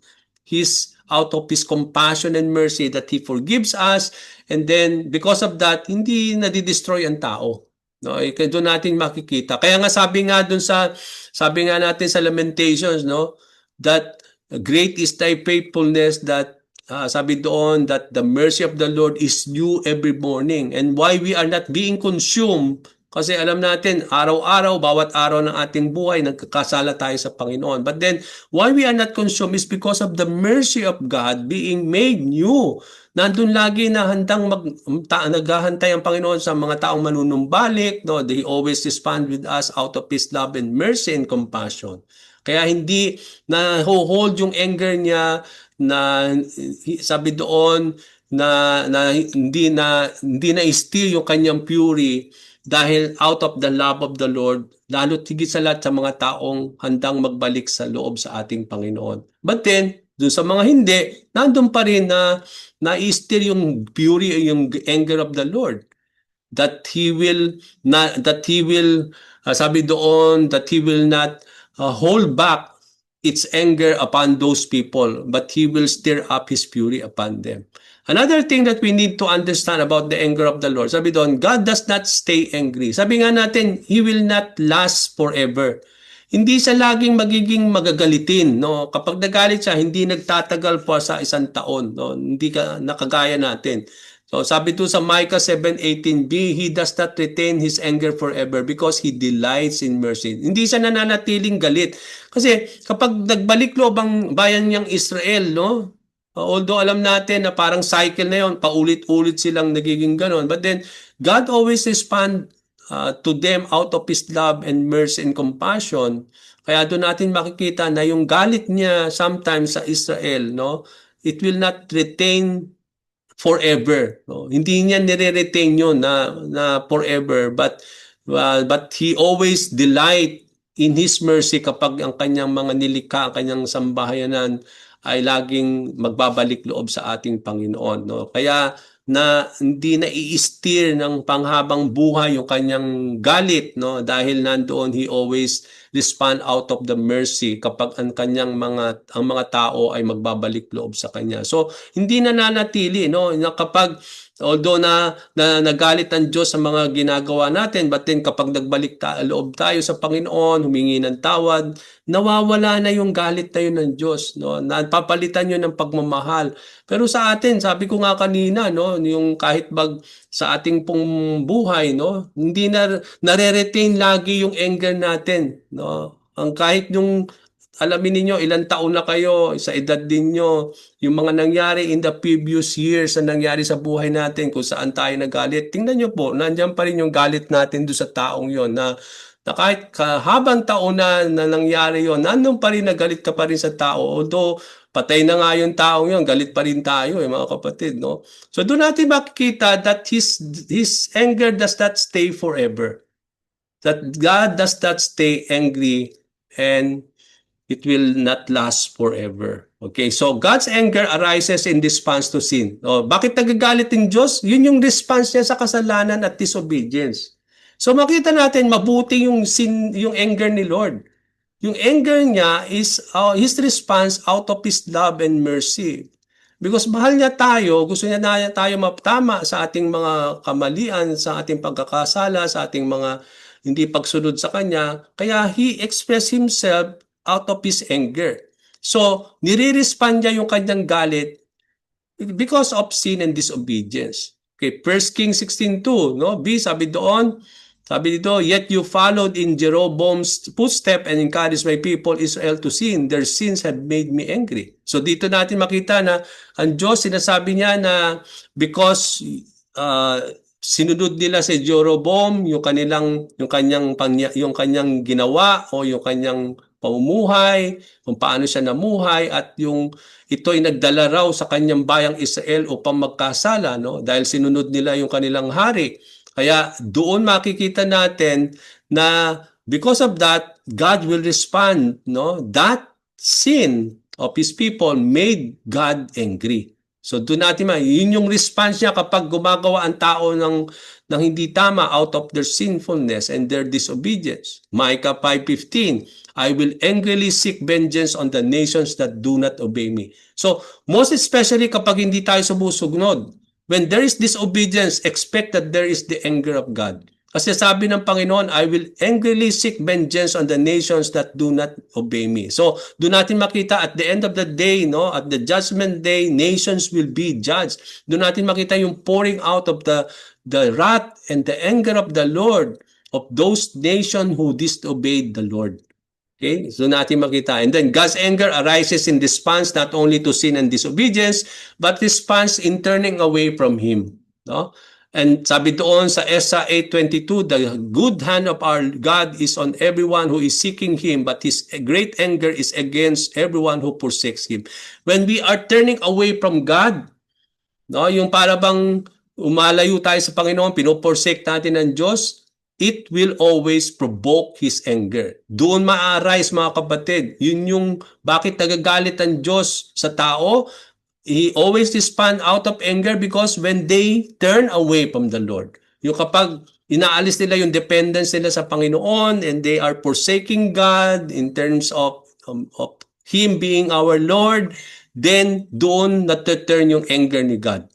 out of His compassion and mercy that He forgives us. And then, because of that, hindi nadidestroy ang tao. No, doon natin makikita. Kaya nga sabi nga natin sa Lamentations, no, that great is thy faithfulness, that sabi doon that the mercy of the Lord is new every morning. And why we are not being consumed, kasi alam natin, araw-araw, bawat araw ng ating buhay, nagkakasala tayo sa Panginoon. But then, why we are not consumed is because of the mercy of God being made new. Nandun lagi na naghahantay ang Panginoon sa mga taong manunumbalik. No? They always respond with us out of His love and mercy and compassion. Kaya hindi na hold yung anger niya, na sabi doon na hindi na steal yung kanyang fury dahil out of the love of the Lord, lalo tigit sa lahat sa mga taong handang magbalik sa loob sa ating Panginoon. But then, dun sa mga hindi, nandun pa rin na steal yung fury, yung anger of the Lord. That He will sabi doon, that He will not hold back its anger upon those people, but He will stir up His fury upon them. Another thing that we need to understand about the anger of the Lord, sabi doon, God does not stay angry. Sabi nga natin, He will not last forever. Hindi siya laging magiging magagalitin, no? Kapag nagalit siya, hindi nagtatagal po sa 1 taon, no? Hindi ka nakagaya natin. So sabi to sa Micah 7:18b, He does not retain His anger forever because He delights in mercy. Hindi siya nananatiling galit. Kasi kapag nagbalik loob ang bayan niyang Israel, no? Although alam natin na parang cycle na yon, paulit-ulit silang nagiging ganon. But then, God always respond to them out of His love and mercy and compassion. Kaya doon natin makikita na yung galit niya sometimes sa Israel, no? It will not retain forever, no? Hindi niya nire-retain yun na forever, but He always delight in His mercy kapag ang kanyang mga nilikha, ang kanyang sambahayanan ay laging magbabalik loob sa ating Panginoon, no? Kaya na hindi na i-steer ng panghabang buhay yung kanyang galit, no? Dahil nandoon He always respond out of the mercy kapag ang mga tao ay magbabalik loob sa kanya. So hindi na nanatili, no, na kapag although na nagalit ang Diyos sa mga ginagawa natin, but then kapag nagbalik loob tayo sa Panginoon, humingi ng tawad, nawawala na yung galit na yun ng Diyos, no? Napapalitan yun ng pagmamahal. Pero sa atin, sabi ko nga kanina, no, yung kahit sa ating pong buhay, no, hindi na nare-retain lagi yung anger natin, no? Ang kahit yung alamin niyo ilang taon na kayo, sa edad din nyo, yung mga nangyari in the previous years na nangyari sa buhay natin, kung saan tayo nagalit, tingnan nyo po, nandiyan pa rin yung galit natin doon sa taong yon na kahit habang taon na nangyari yon, nandun pa rin, nagalit ka pa rin sa tao. Although patay na nga yung taong yon, galit pa rin tayo, mga kapatid, no? So doon natin makikita that his anger does not stay forever. That God does not stay angry and it will not last forever. Okay, so God's anger arises in response to sin. O, bakit nagagalit yung Diyos? Yun yung response niya sa kasalanan at disobedience. So makita natin mabuti yung sin, yung anger ni Lord. Yung anger niya is His response out of His love and mercy. Because mahal niya tayo, gusto niya na tayo maptama sa ating mga kamalian, sa ating pagkakasala, sa ating mga hindi pagsunod sa Kanya. Kaya He expressed Himself out of His anger. So, nire-respond niya yung kanyang galit because of sin and disobedience. Okay, 1 Kings 16:2, no? Sabi dito, yet you followed in Jeroboam's footstep and encouraged my people Israel to sin. Their sins have made me angry. So dito natin makita na ang Diyos, sinasabi niya na because sinunod nila si Jeroboam, yung kanyang ginawa o yung kanyang pamumuhay, kung paano siya namuhay, at ito'y nagdala raw sa kanyang bayang Israel upang magkasala, no? Dahil sinunod nila yung kanilang hari. Kaya doon makikita natin na because of that, God will respond, no? That sin of His people made God angry. So doon natin yun yung response niya kapag gumagawa ang tao ng hindi tama out of their sinfulness and their disobedience. Micah 5:15, I will angrily seek vengeance on the nations that do not obey me. So most especially kapag hindi tayo sumusugnod, when there is disobedience, expect that there is the anger of God. Kasi sabi ng Panginoon, I will angrily seek vengeance on the nations that do not obey me. So, doon natin makita at the end of the day, no, at the judgment day, nations will be judged. Doon natin makita yung pouring out of the wrath and the anger of the Lord of those nations who disobeyed the Lord. Okay? So natin makita. And then God's anger arises in response not only to sin and disobedience, but response in turning away from Him. No? And sabi doon sa Esa 8:22, the good hand of our God is on everyone who is seeking Him, but His great anger is against everyone who forsakes Him. When we are turning away from God, no, yung para bang umalayo tayo sa Panginoon, pinoforsake natin ng Diyos, it will always provoke His anger. Doon ma-arise, mga kapatid. Yun yung bakit nagagalit ang Diyos sa tao. He always respond out of anger because when they turn away from the Lord. Yung kapag inaalis nila yung dependence nila sa Panginoon and they are forsaking God in terms of Him being our Lord, then doon nat-turn yung anger ni God.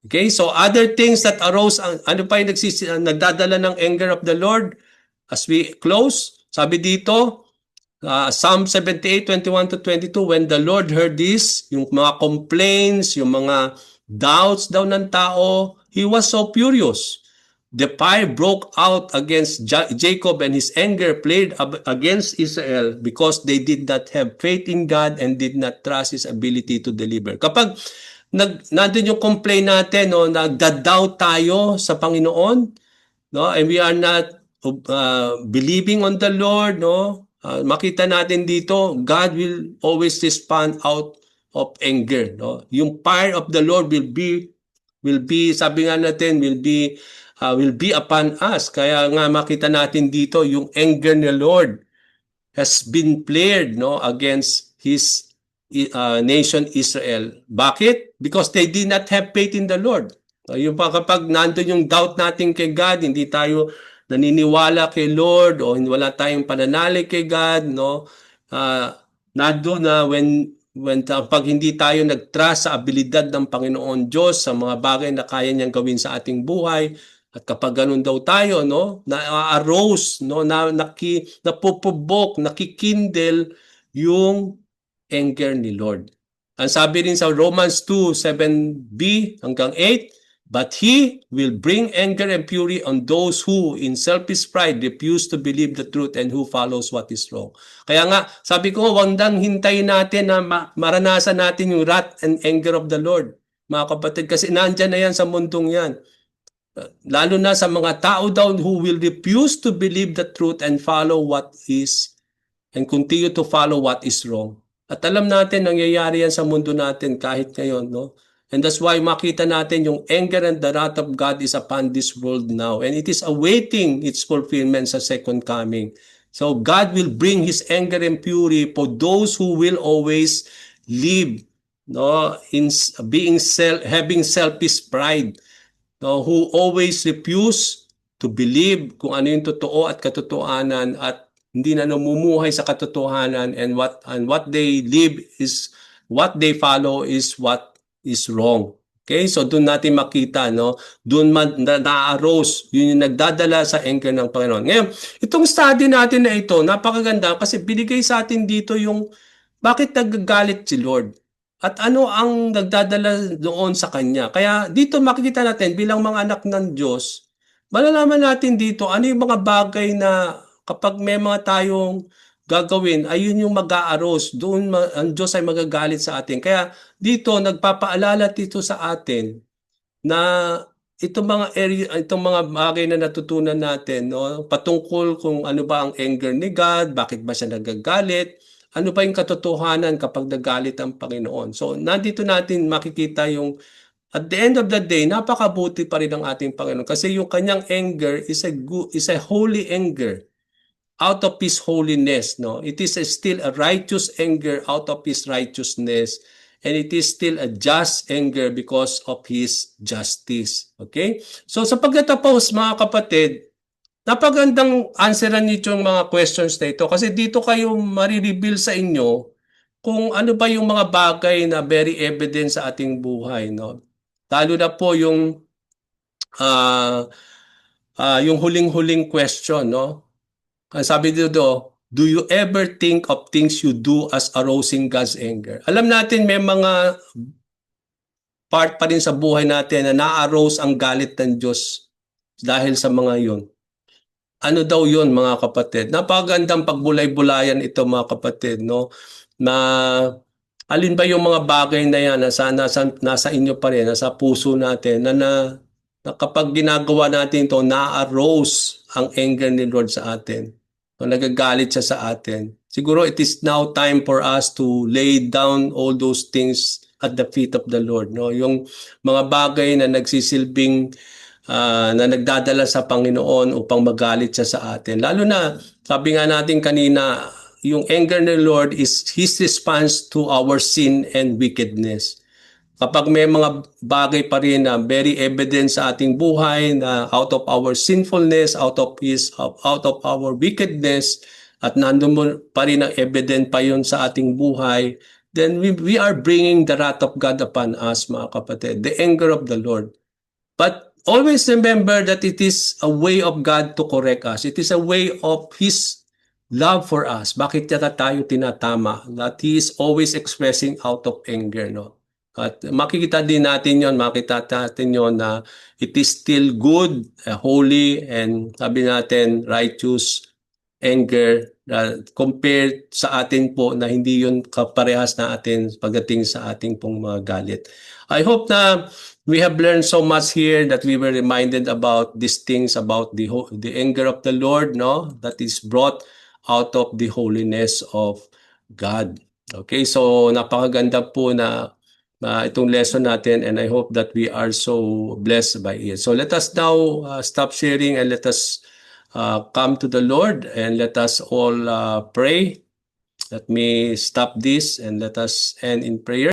Okay, so other things that arose, ano pa yung nagdadala ng anger of the Lord? As we close, sabi dito, Psalm 78:21-22, when the Lord heard this, yung mga complaints, yung mga doubts daw ng tao, he was so furious. The fire broke out against Jacob, and his anger played against Israel because they did not have faith in God and did not trust His ability to deliver. Kapag nandun yung complaint natin, no, nagda-doubt tayo sa Panginoon, no, and we are not believing on the Lord, no, makita natin dito, God will always respond out of anger, no. Yung fire of the Lord will be, sabi nga natin, will be upon us. Kaya nga makita natin dito yung anger ni Lord has been flared, no, against his nation Israel. Bakit? Because they did not have faith in the Lord. Yung pa kapag nandun yung doubt natin kay God, hindi tayo naniniwala kay Lord o wala tayong pananalig kay God, no, nandun na pag hindi tayo nag-trust sa abilidad ng Panginoon Diyos sa mga bagay na kaya niyang gawin sa ating buhay, at kapag ganun daw tayo, no, na-arose, no, napupubok, nakikindle yung anger ni Lord. Ang sabi rin sa Romans 2:7b hanggang 8, but He will bring anger and fury on those who in selfish pride refuse to believe the truth and who follows what is wrong. Kaya nga, sabi ko, huwag nang hintayin natin na maranasan natin yung wrath and anger of the Lord, mga kapatid, kasi nandyan na yan sa mundong yan. Lalo na sa mga tao daw who will refuse to believe the truth and follow what is and continue to follow what is wrong. At alam natin, nangyayari yan sa mundo natin kahit ngayon, no? And that's why makita natin yung anger and the wrath of God is upon this world now. And it is awaiting its fulfillment sa second coming. So God will bring His anger and fury for those who will always live, no, in having selfish pride, no, who always refuse to believe kung ano yung totoo at katotohanan at hindi na namumuhay sa katotohanan, and what they live is what they follow is what is wrong. Okay? So doon natin makita, no? Doon na-arose, yun yung nagdadala sa anger ng Panginoon. Ngayon, itong study natin na ito, napakaganda kasi binigay sa atin dito yung bakit nagagalit si Lord at ano ang nagdadala doon sa Kanya. Kaya dito makikita natin bilang mga anak ng Diyos, malalaman natin dito ano yung mga bagay na kapag may mga tayong gagawin, ayun yung mag-aaros. Doon ang Diyos ay magagalit sa atin. Kaya dito, nagpapaalala dito sa atin na itong mga bagay na natutunan natin, no, patungkol kung ano ba ang anger ni God, bakit ba siya nagagalit, ano ba yung katotohanan kapag nagalit ang Panginoon. So, nandito natin makikita yung at the end of the day, napakabuti pa rin ng ating Panginoon kasi yung kanyang anger is a holy anger out of His holiness, no? It is still a righteous anger out of His righteousness, and it is still a just anger because of His justice. Okay? So sa pagtatapos, mga kapatid, napagandang answeran nito yung mga questions na ito kasi dito kayo marireveal sa inyo kung ano ba yung mga bagay na very evident sa ating buhay, no? Lalo na po yung huling-huling question, no? Ang sabi dito, do you ever think of things you do as arousing God's anger? Alam natin may mga part pa rin sa buhay natin na na-arouse ang galit ng Diyos dahil sa mga yun. Ano daw yun, mga kapatid? Napakagandang pagbulay-bulayan ito, mga kapatid, no? Na alin ba yung mga bagay na yan nasa inyo pa rin, nasa puso natin, na kapag ginagawa natin ito, na-arouse ang anger ni Lord sa atin. So, nagagalit siya sa atin. Siguro it is now time for us to lay down all those things at the feet of the Lord. No? Yung mga bagay na nagsisilbing na nagdadala sa Panginoon upang magalit siya sa atin. Lalo na, sabi nga natin kanina, yung anger ng Lord is His response to our sin and wickedness. Kapag may mga bagay pa rin na very evident sa ating buhay na out of our sinfulness, out of our wickedness, at nandun pa rin ang evident pa yun sa ating buhay, then we are bringing the wrath of God upon us, mga kapatid, the anger of the Lord. But always remember that it is a way of God to correct us. It is a way of His love for us. Bakit yata tayo tinatama? That He is always expressing out of anger, no? At makikita din natin yon, makita natin yon na it is still good, holy, and sabi natin righteous anger compared sa atin po na hindi yun kaparehas na atin pagdating sa ating pong mga galit. I hope na we have learned so much here, that we were reminded about these things, about the anger of the Lord, no, that is brought out of the holiness of God. Okay, so napakaganda po na itong lesson natin, and I hope that we are so blessed by it. So let us now stop sharing, and let us come to the Lord, and let us all pray. Let me stop this and let us end in prayer.